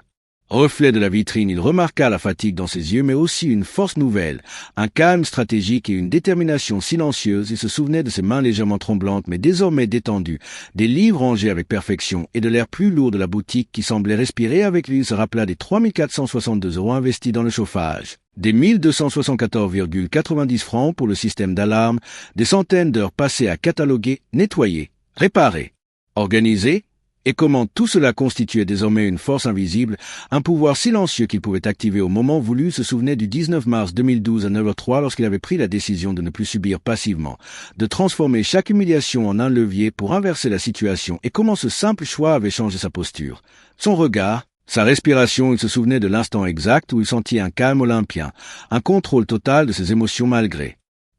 reflet de la vitrine. Il remarqua la fatigue dans ses yeux, mais aussi une force nouvelle, un calme stratégique et une détermination silencieuse. Il se souvenait de ses mains légèrement tremblantes, mais désormais détendues, des livres rangés avec perfection et de l'air plus lourd de la boutique qui semblait respirer avec lui. Il se rappela des 3 462 € investis dans le chauffage, des 1 274,90 francs pour le système d'alarme, des centaines d'heures passées à cataloguer, nettoyer, réparer, organiser, et comment tout cela constituait désormais une force invisible, un pouvoir silencieux qu'il pouvait activer au moment voulu. Se souvenait du 19 mars 2012 à 9h03 lorsqu'il avait pris la décision de ne plus subir passivement, de transformer chaque humiliation en un levier pour inverser la situation, et comment ce simple choix avait changé sa posture, son regard, sa respiration. Il se souvenait de l'instant exact où il sentit un calme olympien, un contrôle total de ses émotions malgré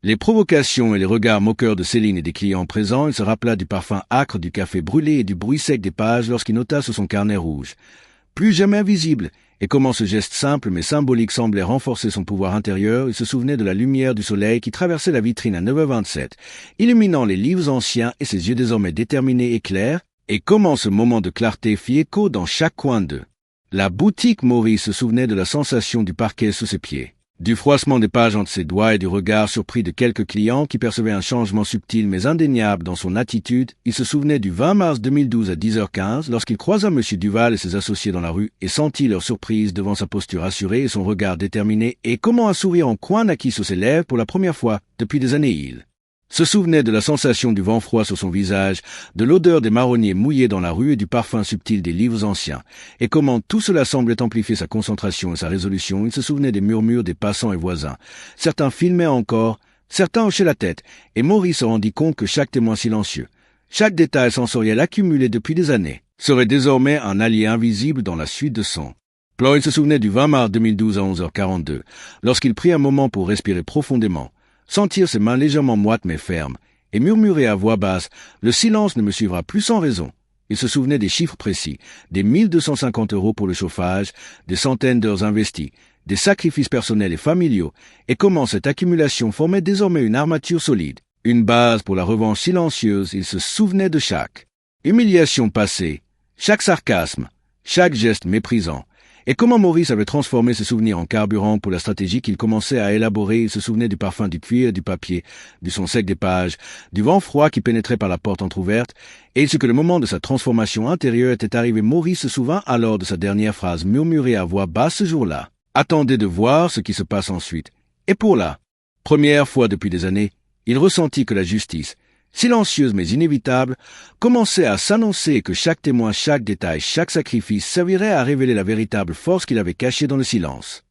les provocations et les regards moqueurs de Céline et des clients présents. Il se rappela du parfum âcre du café brûlé et du bruit sec des pages lorsqu'il nota sur son carnet rouge, plus jamais invisible et comment ce geste simple mais symbolique semblait renforcer son pouvoir intérieur. Il se souvenait de la lumière du soleil qui traversait la vitrine à 9h27, illuminant les livres anciens et ses yeux désormais déterminés et clairs, et comment ce moment de clarté fit écho dans chaque coin d'eux. La boutique Maurice se souvenait de la sensation du parquet sous ses pieds, du froissement des pages entre ses doigts et du regard surpris de quelques clients qui percevaient un changement subtil mais indéniable dans son attitude. Il se souvenait du 20 mars 2012 à 10h15 lorsqu'il croisa M. Duval et ses associés dans la rue et sentit leur surprise devant sa posture assurée et son regard déterminé, et comment un sourire en coin naquit sur ses lèvres pour la première fois depuis des années. Il se souvenait de la sensation du vent froid sur son visage, de l'odeur des marronniers mouillés dans la rue et du parfum subtil des livres anciens, et comment tout cela semblait amplifier sa concentration et sa résolution. Il se souvenait des murmures des passants et voisins. Certains filmaient encore, certains hochaient la tête, et Maurice se rendit compte que chaque témoin silencieux, chaque détail sensoriel accumulé depuis des années, serait désormais un allié invisible dans la suite de son plan. Il se souvenait du 20 mars 2012 à 11h42, lorsqu'il prit un moment pour respirer profondément, sentir ses mains légèrement moites mais fermes, et murmurer à voix basse « Le silence ne me suivra plus sans raison ». Il se souvenait des chiffres précis, des 1250 € pour le chauffage, des centaines d'heures investies, des sacrifices personnels et familiaux, et comment cette accumulation formait désormais une armature solide, une base pour la revanche silencieuse. Il se souvenait de chaque humiliation passée, chaque sarcasme, chaque geste méprisant, et comment Maurice avait transformé ses souvenirs en carburant pour la stratégie qu'il commençait à élaborer. Il se souvenait du parfum du cuir et du papier, du son sec des pages, du vent froid qui pénétrait par la porte entr'ouverte, et ce que le moment de sa transformation intérieure était arrivé. Maurice se souvint alors de sa dernière phrase murmurée à voix basse ce jour-là. Attendez de voir ce qui se passe ensuite. Et pour la première fois depuis des années, il ressentit que la justice, silencieuse mais inévitable, commençait à s'annoncer, que chaque témoin, chaque détail, chaque sacrifice servirait à révéler la véritable force qu'il avait cachée dans le silence.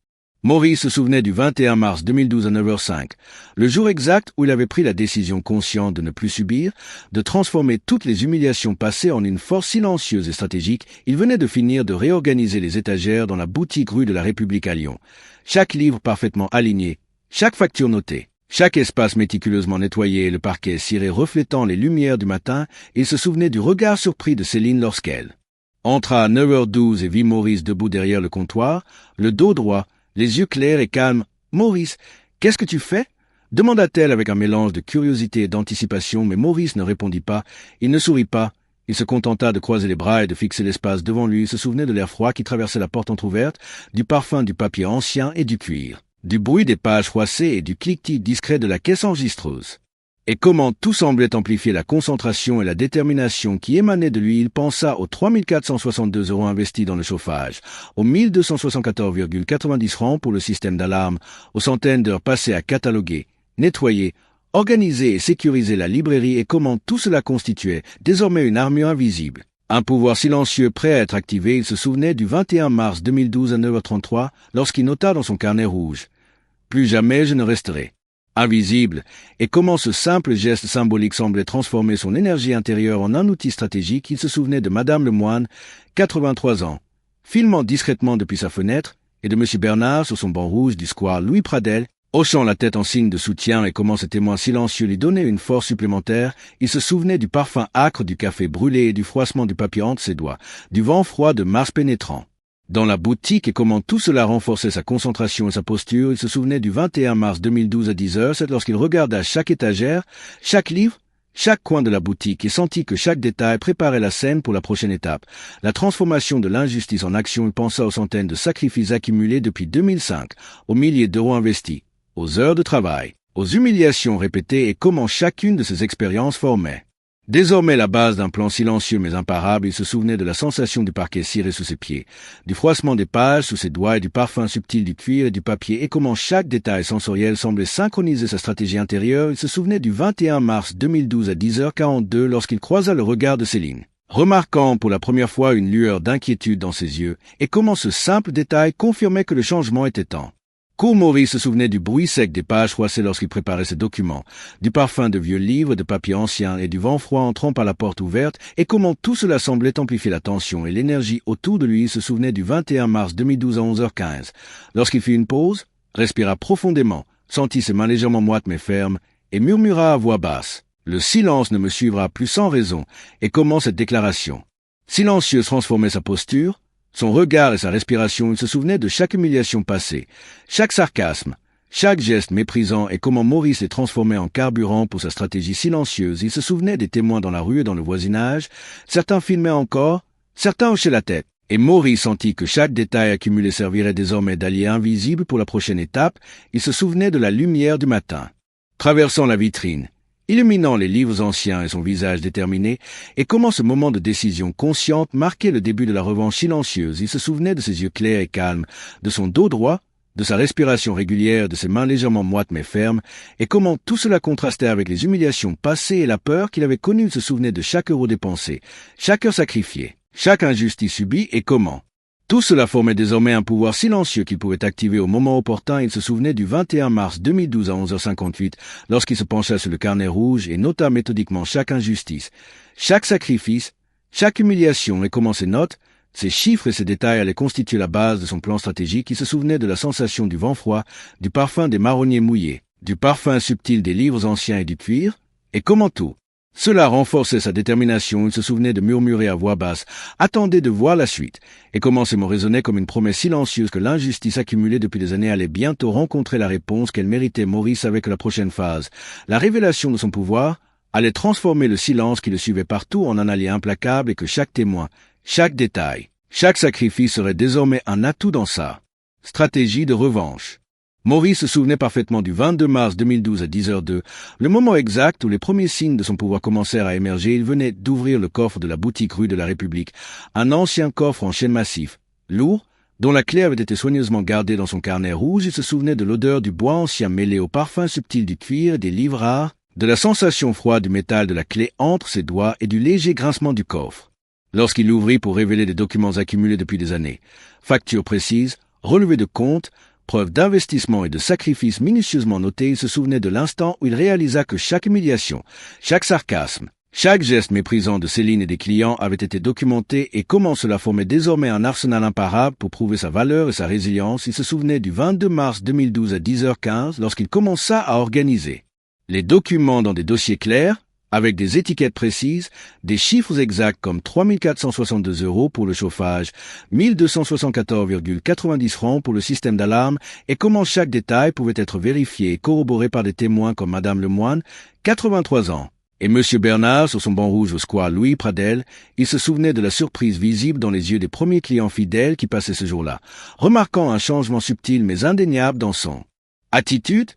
Maurice se souvenait du 21 mars 2012 à 9h05, le jour exact où il avait pris la décision consciente de ne plus subir, de transformer toutes les humiliations passées en une force silencieuse et stratégique. Il venait de finir de réorganiser les étagères dans la boutique rue de la République à Lyon. Chaque livre parfaitement aligné, chaque facture notée, chaque espace méticuleusement nettoyé et le parquet ciré reflétant les lumières du matin. Il se souvenait du regard surpris de Céline lorsqu'elle entra à 9h12 et vit Maurice debout derrière le comptoir, le dos droit, les yeux clairs et calmes. « Maurice, qu'est-ce que tu fais ?» demanda-t-elle avec un mélange de curiosité et d'anticipation, mais Maurice ne répondit pas, il ne sourit pas. Il se contenta de croiser les bras et de fixer l'espace devant lui. Il se souvenait de l'air froid qui traversait la porte entr'ouverte, du parfum du papier ancien et du cuir, du bruit des pages froissées et du cliquetis discret de la caisse enregistreuse. Et comment tout semblait amplifier la concentration et la détermination qui émanaient de lui. Il pensa aux 3 462 € investis dans le chauffage, aux 1274,90 francs pour le système d'alarme, aux centaines d'heures passées à cataloguer, nettoyer, organiser et sécuriser la librairie, et comment tout cela constituait désormais une armure invisible, un pouvoir silencieux prêt à être activé. Il se souvenait du 21 mars 2012 à 9h33 lorsqu'il nota dans son carnet rouge « Plus jamais je ne resterai invisible », et comment ce simple geste symbolique semblait transformer son énergie intérieure en un outil stratégique. Il se souvenait de Madame Lemoine, 83 ans, filmant discrètement depuis sa fenêtre, et de M. Bernard sur son banc rouge du square Louis Pradel, hochant la tête en signe de soutien, et comment ce témoin silencieux lui donnait une force supplémentaire. Il se souvenait du parfum âcre du café brûlé et du froissement du papier entre ses doigts, du vent froid de mars pénétrant dans la boutique, et comment tout cela renforçait sa concentration et sa posture. Il se souvenait du 21 mars 2012 à 10h07 lorsqu'il regarda chaque étagère, chaque livre, chaque coin de la boutique, et sentit que chaque détail préparait la scène pour la prochaine étape, la transformation de l'injustice en action. Il pensa aux centaines de sacrifices accumulés depuis 2005, aux milliers d'euros investis, aux heures de travail, aux humiliations répétées, et comment chacune de ces expériences formait désormais la base d'un plan silencieux mais imparable. Il se souvenait de la sensation du parquet ciré sous ses pieds, du froissement des pages sous ses doigts et du parfum subtil du cuir et du papier, et comment chaque détail sensoriel semblait synchroniser sa stratégie intérieure. Il se souvenait du 21 mars 2012 à 10h42 lorsqu'il croisa le regard de Céline, remarquant pour la première fois une lueur d'inquiétude dans ses yeux, et comment ce simple détail confirmait que le changement était temps. Maurice se souvenait du bruit sec des pages froissées lorsqu'il préparait ses documents, du parfum de vieux livres de papier ancien et du vent froid entrant par la porte ouverte, et comment tout cela semblait amplifier la tension et l'énergie autour de lui. Il se souvenait du 21 mars 2012 à 11h15, lorsqu'il fit une pause, respira profondément, sentit ses mains légèrement moites mais fermes, et murmura à voix basse « Le silence ne me suivra plus sans raison », et comment cette déclaration silencieuse transformait sa posture, Son regard et sa respiration, il se souvenait de chaque humiliation passée, chaque sarcasme, chaque geste méprisant et comment Maurice les transformait en carburant pour sa stratégie silencieuse. Il se souvenait des témoins dans la rue et dans le voisinage. Certains filmaient encore, certains hochaient la tête. Et Maurice sentit que chaque détail accumulé servirait désormais d'allié invisible pour la prochaine étape. Il se souvenait de la lumière du matin, traversant la vitrine, illuminant les livres anciens et son visage déterminé, et comment ce moment de décision consciente marquait le début de la revanche silencieuse. Il se souvenait de ses yeux clairs et calmes, de son dos droit, de sa respiration régulière, de ses mains légèrement moites mais fermes, et comment tout cela contrastait avec les humiliations passées et la peur qu'il avait connue. Il se souvenait de chaque euro dépensé, chaque heure sacrifiée, chaque injustice subie, et comment tout cela formait désormais un pouvoir silencieux qu'il pouvait activer au moment opportun. Il se souvenait du 21 mars 2012 à 11h58, lorsqu'il se pencha sur le carnet rouge et nota méthodiquement chaque injustice, chaque sacrifice, chaque humiliation, et comment ces notes, ces chiffres et ces détails allaient constituer la base de son plan stratégique. Il se souvenait de la sensation du vent froid, du parfum des marronniers mouillés, du parfum subtil des livres anciens et du cuir, et comment tout cela renforçait sa détermination. Il se souvenait de murmurer à voix basse, attendait de voir la suite, et comment ces mots résonnaient comme une promesse silencieuse que l'injustice accumulée depuis des années allait bientôt rencontrer la réponse qu'elle méritait. Maurice savait que la prochaine phase, la révélation de son pouvoir, allait transformer le silence qui le suivait partout en un allié implacable, et que chaque témoin, chaque détail, chaque sacrifice serait désormais un atout dans sa stratégie de revanche. Maurice se souvenait parfaitement du 22 mars 2012 à 10h02, le moment exact où les premiers signes de son pouvoir commencèrent à émerger. Il venait d'ouvrir le coffre de la boutique rue de la République, un ancien coffre en chêne massif, lourd, dont la clé avait été soigneusement gardée dans son carnet rouge. Il se souvenait de l'odeur du bois ancien mêlé au parfum subtil du cuir et des livres rares, de la sensation froide du métal de la clé entre ses doigts et du léger grincement du coffre lorsqu'il l'ouvrit pour révéler des documents accumulés depuis des années, factures précises, relevés de comptes, preuves d'investissement et de sacrifices minutieusement notés. Il se souvenait de l'instant où il réalisa que chaque humiliation, chaque sarcasme, chaque geste méprisant de Céline et des clients avait été documenté, et comment cela formait désormais un arsenal imparable pour prouver sa valeur et sa résilience. Il se souvenait du 22 mars 2012 à 10h15 lorsqu'il commença à organiser les documents dans des dossiers clairs, avec des étiquettes précises, des chiffres exacts comme 3 462 € pour le chauffage, 1 274,90 francs pour le système d'alarme, et comment chaque détail pouvait être vérifié et corroboré par des témoins comme Madame Lemoine, 83 ans, et Monsieur Bernard sur son banc rouge au square Louis Pradel. Il se souvenait de la surprise visible dans les yeux des premiers clients fidèles qui passaient ce jour-là, remarquant un changement subtil mais indéniable dans son attitude,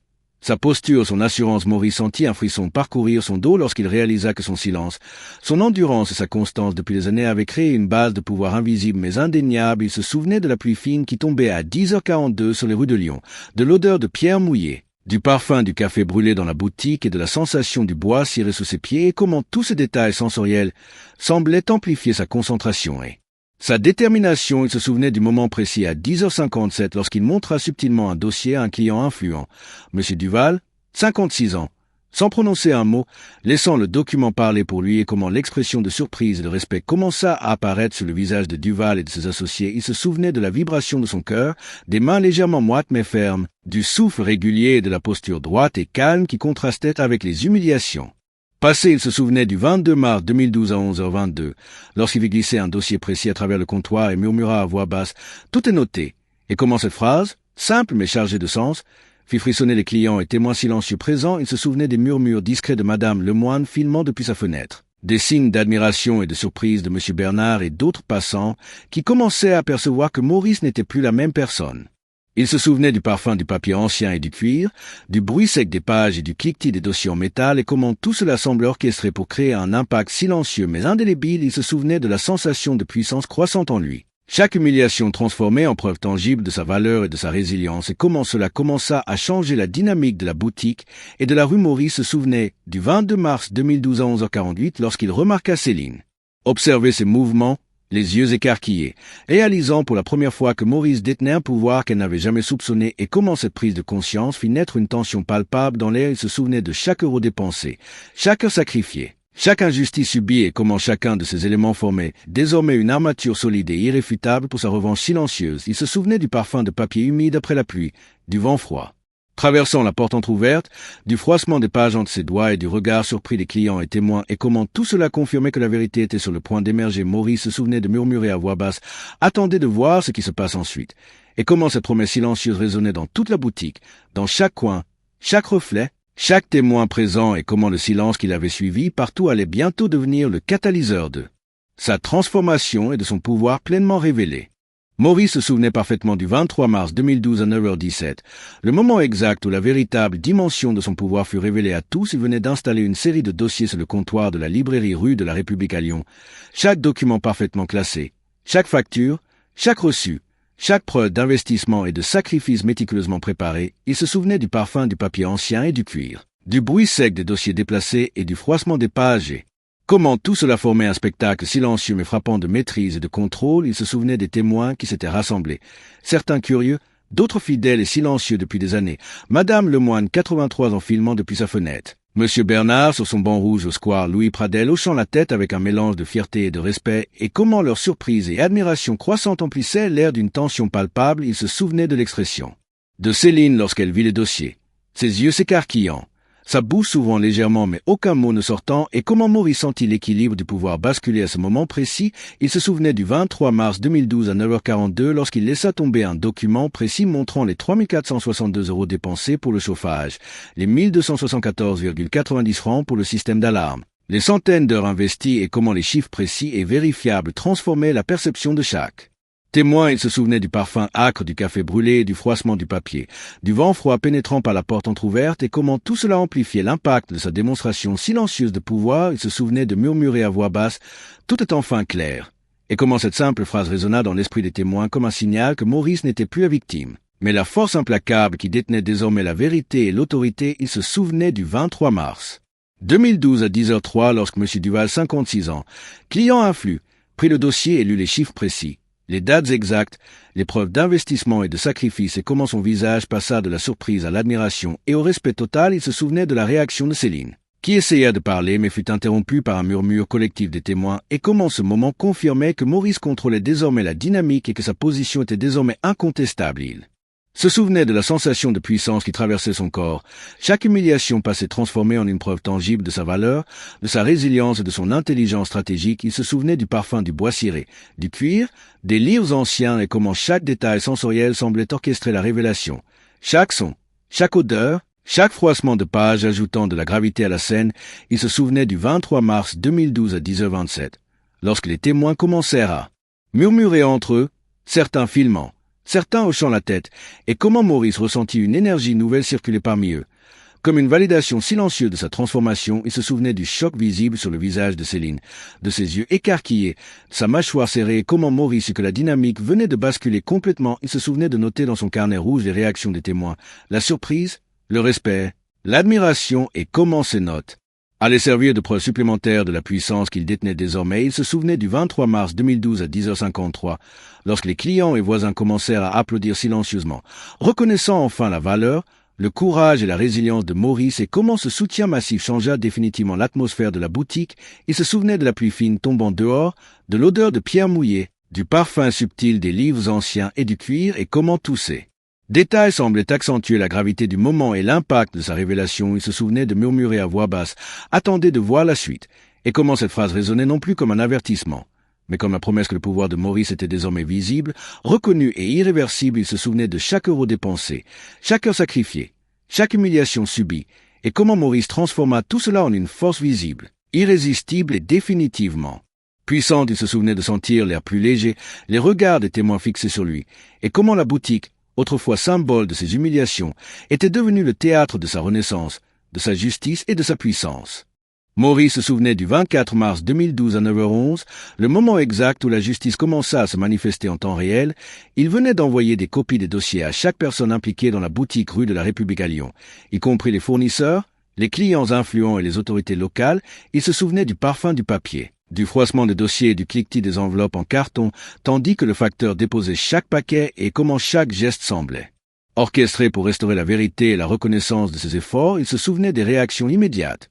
sa posture, son assurance. Maurice sentit un frisson parcourir son dos lorsqu'il réalisa que son silence, son endurance et sa constance depuis des années avaient créé une base de pouvoir invisible mais indéniable. Il se souvenait de la pluie fine qui tombait à 10h42 sur les rues de Lyon, de l'odeur de pierre mouillée, du parfum du café brûlé dans la boutique et de la sensation du bois ciré sous ses pieds, et comment tous ces détails sensoriels semblaient amplifier sa concentration et sa détermination. Il se souvenait du moment précis à 10h57 lorsqu'il montra subtilement un dossier à un client influent, M. Duval, 56 ans, sans prononcer un mot, laissant le document parler pour lui, et comment l'expression de surprise et de respect commença à apparaître sur le visage de Duval et de ses associés. Il se souvenait de la vibration de son cœur, des mains légèrement moites mais fermes, du souffle régulier et de la posture droite et calme qui contrastait avec les humiliations passé. Il se souvenait du 22 mars 2012 à 11h22, lorsqu'il vit glisser un dossier précis à travers le comptoir et murmura à voix basse « Tout est noté », et comment cette phrase, simple mais chargée de sens, fit frissonner les clients et témoins silencieux présents. Il se souvenait des murmures discrets de Madame Lemoine filmant depuis sa fenêtre, des signes d'admiration et de surprise de M. Bernard et d'autres passants qui commençaient à apercevoir que Maurice n'était plus la même personne. Il se souvenait du parfum du papier ancien et du cuir, du bruit sec des pages et du cliquetis des dossiers en métal, et comment tout cela semblait orchestré pour créer un impact silencieux mais indélébile. Il se souvenait de la sensation de puissance croissante en lui, chaque humiliation transformée en preuve tangible de sa valeur et de sa résilience, et comment cela commença à changer la dynamique de la boutique et de la rue. Maurice se souvenait du 22 mars 2012 à 11h48 lorsqu'il remarqua Céline observer ses mouvements, les yeux écarquillés, réalisant pour la première fois que Maurice détenait un pouvoir qu'elle n'avait jamais soupçonné, et comment cette prise de conscience fit naître une tension palpable dans l'air. Il se souvenait de chaque euro dépensé, chaque heure sacrifiée, chaque injustice subie, et comment chacun de ces éléments formait désormais une armature solide et irréfutable pour sa revanche silencieuse. Il se souvenait du parfum de papier humide après la pluie, du vent froid, Traversant la porte entr'ouverte, du froissement des pages entre ses doigts et du regard surpris des clients et témoins, et comment tout cela confirmait que la vérité était sur le point d'émerger, Maurice se souvenait de murmurer à voix basse « Attendez de voir ce qui se passe ensuite ». Et comment cette promesse silencieuse résonnait dans toute la boutique, dans chaque coin, chaque reflet, chaque témoin présent, et comment le silence qui l'avait suivi partout allait bientôt devenir le catalyseur de sa transformation et de son pouvoir pleinement révélé. Maurice se souvenait parfaitement du 23 mars 2012 à 9h17, le moment exact où la véritable dimension de son pouvoir fut révélée à tous. Il venait d'installer une série de dossiers sur le comptoir de la librairie rue de la République à Lyon. Chaque document parfaitement classé, chaque facture, chaque reçu, chaque preuve d'investissement et de sacrifice méticuleusement préparé. Il se souvenait du parfum du papier ancien et du cuir, du bruit sec des dossiers déplacés et du froissement des pages et comment tout cela formait un spectacle silencieux mais frappant de maîtrise et de contrôle. Il se souvenait des témoins qui s'étaient rassemblés, certains curieux, d'autres fidèles et silencieux depuis des années. Madame Lemoine, 83 ans, filmant depuis sa fenêtre. Monsieur Bernard, sur son banc rouge au square Louis Pradel, hochant la tête avec un mélange de fierté et de respect, et comment leur surprise et admiration croissante emplissaient l'air d'une tension palpable. Il se souvenait de l'expression de Céline lorsqu'elle vit les dossiers, ses yeux s'écarquillant, sa bouche s'ouvrant légèrement mais aucun mot ne sortant, et comment Maurice sentit l'équilibre du pouvoir basculer à ce moment précis. Il se souvenait du 23 mars 2012 à 9h42 lorsqu'il laissa tomber un document précis montrant les 3 462 € dépensés pour le chauffage, les 1 274,90 francs pour le système d'alarme, les centaines d'heures investies, et comment les chiffres précis et vérifiables transformaient la perception de chaque témoin. Il se souvenait du parfum âcre du café brûlé et du froissement du papier, du vent froid pénétrant par la porte entr'ouverte, et comment tout cela amplifiait l'impact de sa démonstration silencieuse de pouvoir. Il se souvenait de murmurer à voix basse « Tout est enfin clair », et comment cette simple phrase résonna dans l'esprit des témoins comme un signal que Maurice n'était plus la victime, mais la force implacable qui détenait désormais la vérité et l'autorité. Il se souvenait du 23 mars 2012 à 10h03 lorsque M. Duval, 56 ans, client influx, prit le dossier et lut les chiffres précis, les dates exactes, les preuves d'investissement et de sacrifice, et comment son visage passa de la surprise à l'admiration et au respect total. Il se souvenait de la réaction de Céline, qui essaya de parler mais fut interrompue par un murmure collectif des témoins, et comment ce moment confirmait que Maurice contrôlait désormais la dynamique et que sa position était désormais incontestable. Il se souvenait de la sensation de puissance qui traversait son corps. Chaque humiliation passait transformée en une preuve tangible de sa valeur, de sa résilience et de son intelligence stratégique. Il se souvenait du parfum du bois ciré, du cuir, des livres anciens, et comment chaque détail sensoriel semblait orchestrer la révélation. Chaque son, chaque odeur, chaque froissement de page ajoutant de la gravité à la scène. Il se souvenait du 23 mars 2012 à 10h27, lorsque les témoins commencèrent à murmurer entre eux, certains filmant, certains hochant la tête, et comment Maurice ressentit une énergie nouvelle circuler parmi eux. Comme une validation silencieuse de sa transformation, il se souvenait du choc visible sur le visage de Céline, de ses yeux écarquillés, de sa mâchoire serrée, et comment Maurice, que la dynamique venait de basculer complètement. Il se souvenait de noter dans son carnet rouge les réactions des témoins, la surprise, le respect, l'admiration, et comment ces notes allaient servir de preuve supplémentaire de la puissance qu'il détenait désormais. Il se souvenait du 23 mars 2012 à 10h53, lorsque les clients et voisins commencèrent à applaudir silencieusement, reconnaissant enfin la valeur, le courage et la résilience de Maurice, et comment ce soutien massif changea définitivement l'atmosphère de la boutique. Il se souvenait de la pluie fine tombant dehors, de l'odeur de pierre mouillée, du parfum subtil des livres anciens et du cuir, et comment tous ces détails semblaient accentuer la gravité du moment et l'impact de sa révélation. Il se souvenait de murmurer à voix basse « Attendez de voir la suite », et comment cette phrase résonnait non plus comme un avertissement, mais comme la promesse que le pouvoir de Maurice était désormais visible, reconnu et irréversible. Il se souvenait de chaque euro dépensé, chaque heure sacrifiée, chaque humiliation subie, et comment Maurice transforma tout cela en une force visible, irrésistible et définitivement puissante. Il se souvenait de sentir l'air plus léger, les regards des témoins fixés sur lui, et comment la boutique, autrefois symbole de ses humiliations, était devenue le théâtre de sa renaissance, de sa justice et de sa puissance. Maurice se souvenait du 24 mars 2012 à 9h11, le moment exact où la justice commença à se manifester en temps réel. Il venait d'envoyer des copies des dossiers à chaque personne impliquée dans la boutique rue de la République à Lyon, y compris les fournisseurs, les clients influents et les autorités locales. Il se souvenait du parfum du papier, du froissement des dossiers et du cliquetis des enveloppes en carton, tandis que le facteur déposait chaque paquet, et comment chaque geste semblait orchestré pour restaurer la vérité et la reconnaissance de ses efforts. Il se souvenait des réactions immédiates.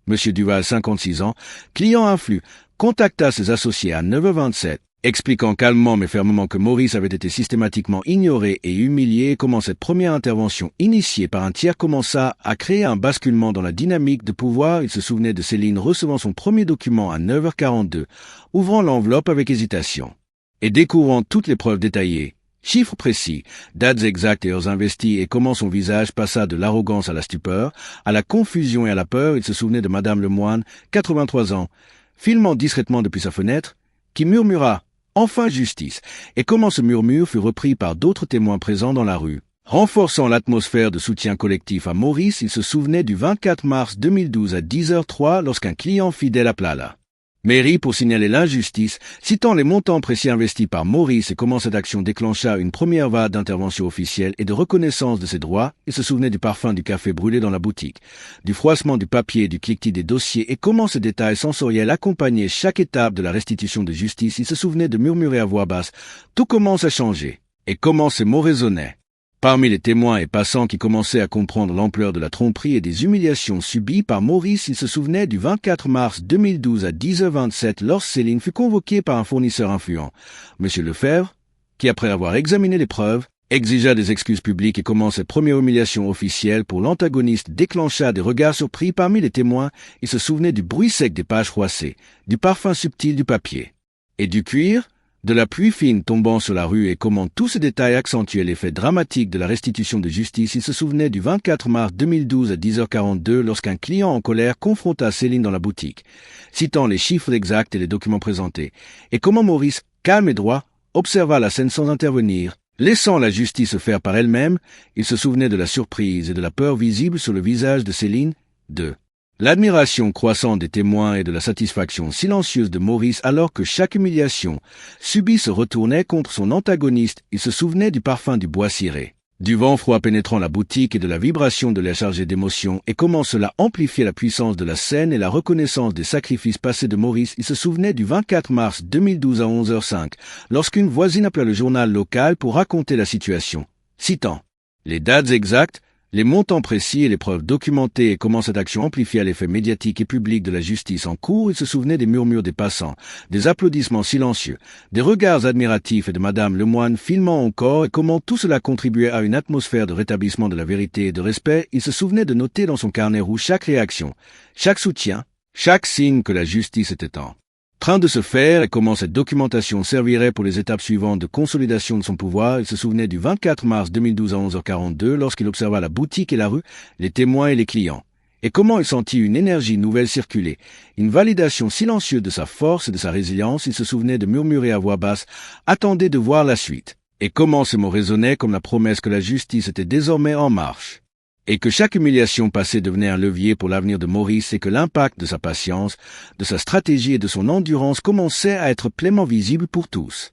M. Duval, 56 ans, client influx, contacta ses associés à 9h27, expliquant calmement mais fermement que Maurice avait été systématiquement ignoré et humilié et comment cette première intervention initiée par un tiers commença à créer un basculement dans la dynamique de pouvoir. Il se souvenait de Céline recevant son premier document à 9h42, ouvrant l'enveloppe avec hésitation et découvrant toutes les preuves détaillées, chiffres précis, dates exactes et heures investies et comment son visage passa de l'arrogance à la stupeur, à la confusion et à la peur. Il se souvenait de Madame Lemoine, 83 ans, filmant discrètement depuis sa fenêtre, qui murmura « Enfin justice !» et comment ce murmure fut repris par d'autres témoins présents dans la rue. Renforçant l'atmosphère de soutien collectif à Maurice, il se souvenait du 24 mars 2012 à 10h03 lorsqu'un client fidèle appela la mairie pour signaler l'injustice, citant les montants précis investis par Maurice et comment cette action déclencha une première vague d'intervention officielle et de reconnaissance de ses droits. Il se souvenait du parfum du café brûlé dans la boutique, du froissement du papier et du cliquetis des dossiers et comment ces détails sensoriels accompagnaient chaque étape de la restitution de justice. Il se souvenait de murmurer à voix basse « Tout commence à changer » et comment ces mots résonnaient. Parmi les témoins et passants qui commençaient à comprendre l'ampleur de la tromperie et des humiliations subies par Maurice, il se souvenait du 24 mars 2012 à 10h27 lorsque Céline fut convoquée par un fournisseur influent, M. Lefebvre, qui après avoir examiné les preuves, exigea des excuses publiques et comment cette première humiliation officielle pour l'antagoniste déclencha des regards surpris parmi les témoins. Il se souvenait du bruit sec des pages froissées, du parfum subtil du papier et du cuir, de la pluie fine tombant sur la rue et comment tous ces détails accentuaient l'effet dramatique de la restitution de justice. Il se souvenait du 24 mars 2012 à 10h42 lorsqu'un client en colère confronta Céline dans la boutique, citant les chiffres exacts et les documents présentés, et comment Maurice, calme et droit, observa la scène sans intervenir, laissant la justice se faire par elle-même. Il se souvenait de la surprise et de la peur visible sur le visage de Céline, de l'admiration croissante des témoins et de la satisfaction silencieuse de Maurice alors que chaque humiliation subie se retournait contre son antagoniste. Il se souvenait du parfum du bois ciré, du vent froid pénétrant la boutique et de la vibration de l'air chargé d'émotions et comment cela amplifiait la puissance de la scène et la reconnaissance des sacrifices passés de Maurice. Il se souvenait du 24 mars 2012 à 11h05 lorsqu'une voisine appela le journal local pour raconter la situation, citant les dates exactes, les montants précis et les preuves documentées et comment cette action amplifiait l'effet médiatique et public de la justice en cours. Il se souvenait des murmures des passants, des applaudissements silencieux, des regards admiratifs et de Madame Lemoine filmant encore et comment tout cela contribuait à une atmosphère de rétablissement de la vérité et de respect. Il se souvenait de noter dans son carnet rouge chaque réaction, chaque soutien, chaque signe que la justice était en train de se faire et comment cette documentation servirait pour les étapes suivantes de consolidation de son pouvoir. Il se souvenait du 24 mars 2012 à 11h42 lorsqu'il observa la boutique et la rue, les témoins et les clients, et comment il sentit une énergie nouvelle circuler, une validation silencieuse de sa force et de sa résilience. Il se souvenait de murmurer à voix basse « Attendez de voir la suite », et comment ces mots résonnaient comme la promesse que la justice était désormais en marche, et que chaque humiliation passée devenait un levier pour l'avenir de Maurice et que l'impact de sa patience, de sa stratégie et de son endurance commençait à être pleinement visible pour tous.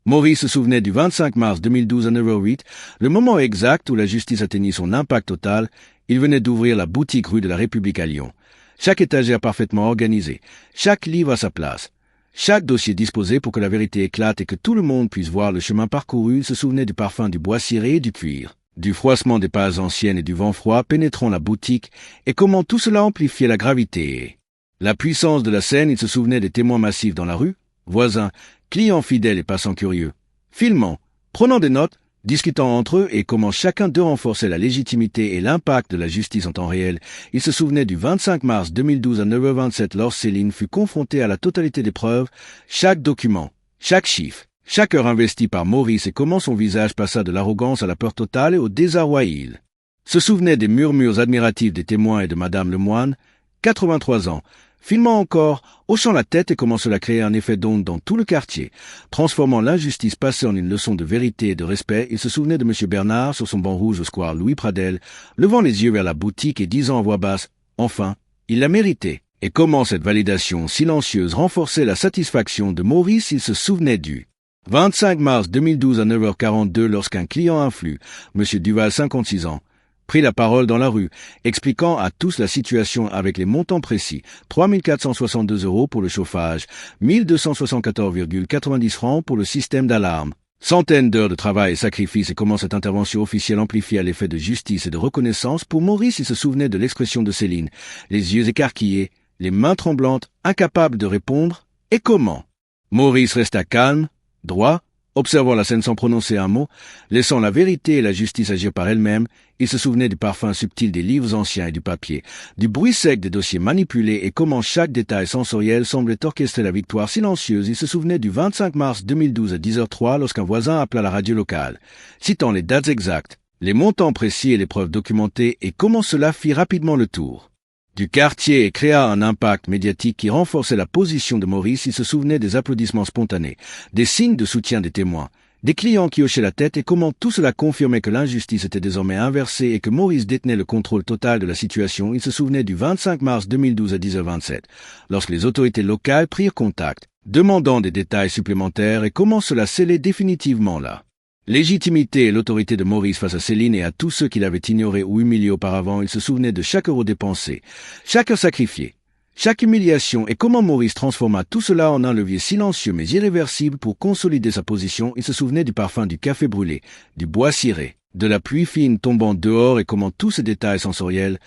Maurice se souvenait du 25 mars 2012 à 9h08, le moment exact où la justice atteignit son impact total. Il venait d'ouvrir la boutique rue de la République à Lyon. Chaque étagère parfaitement organisée, chaque livre à sa place, chaque dossier disposé pour que la vérité éclate et que tout le monde puisse voir le chemin parcouru. Il se souvenait du parfum du bois ciré et du cuir, du froissement des pages anciennes et du vent froid pénétrant la boutique, et comment tout cela amplifiait la gravité et la puissance de la scène. Il se souvenait des témoins massifs dans la rue, voisins, clients fidèles et passants curieux, filmant, prenant des notes, discutant entre eux et comment chacun d'eux renforçait la légitimité et l'impact de la justice en temps réel. Il se souvenait du 25 mars 2012 à 9h27 lorsque Céline fut confrontée à la totalité des preuves, chaque document, chaque chiffre, chaque heure investie par Maurice et comment son visage passa de l'arrogance à la peur totale et au désarroi. Il se souvenait des murmures admiratifs des témoins et de Madame Lemoine, 83 ans, filmant encore, hochant la tête et comment cela créait un effet d'onde dans tout le quartier, transformant l'injustice passée en une leçon de vérité et de respect. Il se souvenait de M. Bernard sur son banc rouge au square Louis Pradel, levant les yeux vers la boutique et disant à voix basse « Enfin, il l'a mérité ». Et comment cette validation silencieuse renforçait la satisfaction de Maurice. Il se souvenait du 25 mars 2012 à 9h42 lorsqu'un client influx, M. Duval, 56 ans, prit la parole dans la rue, expliquant à tous la situation avec les montants précis, 3 462 € pour le chauffage, 1 274,90 francs pour le système d'alarme, centaines d'heures de travail et sacrifices et comment cette intervention officielle amplifiait l'effet de justice et de reconnaissance. Pour Maurice, il se souvenait de l'expression de Céline, les yeux écarquillés, les mains tremblantes, incapables de répondre, et comment Maurice resta calme, Droit, observant la scène sans prononcer un mot, laissant la vérité et la justice agir par elles-mêmes, il se souvenait du parfum subtil des livres anciens et du papier, du bruit sec des dossiers manipulés et comment chaque détail sensoriel semblait orchestrer la victoire silencieuse. Il se souvenait du 25 mars 2012 à 10h03 lorsqu'un voisin appela la radio locale, citant les dates exactes, les montants précis et les preuves documentées et comment cela fit rapidement le tour du quartier et créa un impact médiatique qui renforçait la position de Maurice. Il se souvenait des applaudissements spontanés, des signes de soutien des témoins, des clients qui hochaient la tête et comment tout cela confirmait que l'injustice était désormais inversée et que Maurice détenait le contrôle total de la situation. Il se souvenait du 25 mars 2012 à 10h27, lorsque les autorités locales prirent contact, demandant des détails supplémentaires et comment cela scellait définitivement la légitimité et l'autorité de Maurice face à Céline et à tous ceux qui l'avaient ignoré ou humilié auparavant. Il se souvenait de chaque euro dépensé, chaque heure sacrifiée, chaque humiliation et comment Maurice transforma tout cela en un levier silencieux mais irréversible pour consolider sa position. Il se souvenait du parfum du café brûlé, du bois ciré, de la pluie fine tombant dehors et comment tous ces détails sensoriels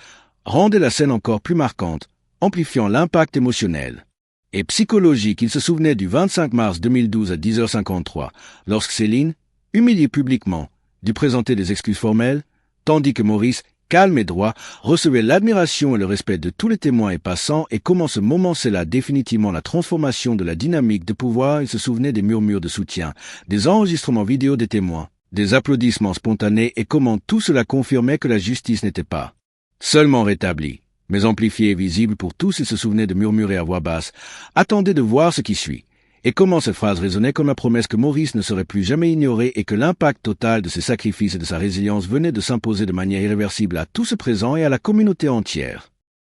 rendaient la scène encore plus marquante, amplifiant l'impact émotionnel et psychologique. Il se souvenait du 25 mars 2012 à 10h53, lorsque Céline, humilié publiquement, dut présenter des excuses formelles, tandis que Maurice, calme et droit, recevait l'admiration et le respect de tous les témoins et passants, et comment ce moment scella définitivement la transformation de la dynamique de pouvoir. Il se souvenait des murmures de soutien, des enregistrements vidéo des témoins, des applaudissements spontanés et comment tout cela confirmait que la justice n'était pas seulement rétablie, mais amplifiée et visible pour tous. Il se souvenait de murmurer à voix basse « Attendez de voir ce qui suit ». Et comment cette phrase résonnait comme la promesse que Maurice ne serait plus jamais ignoré et que l'impact total de ses sacrifices et de sa résilience venait de s'imposer de manière irréversible à tout ce présent et à la communauté entière.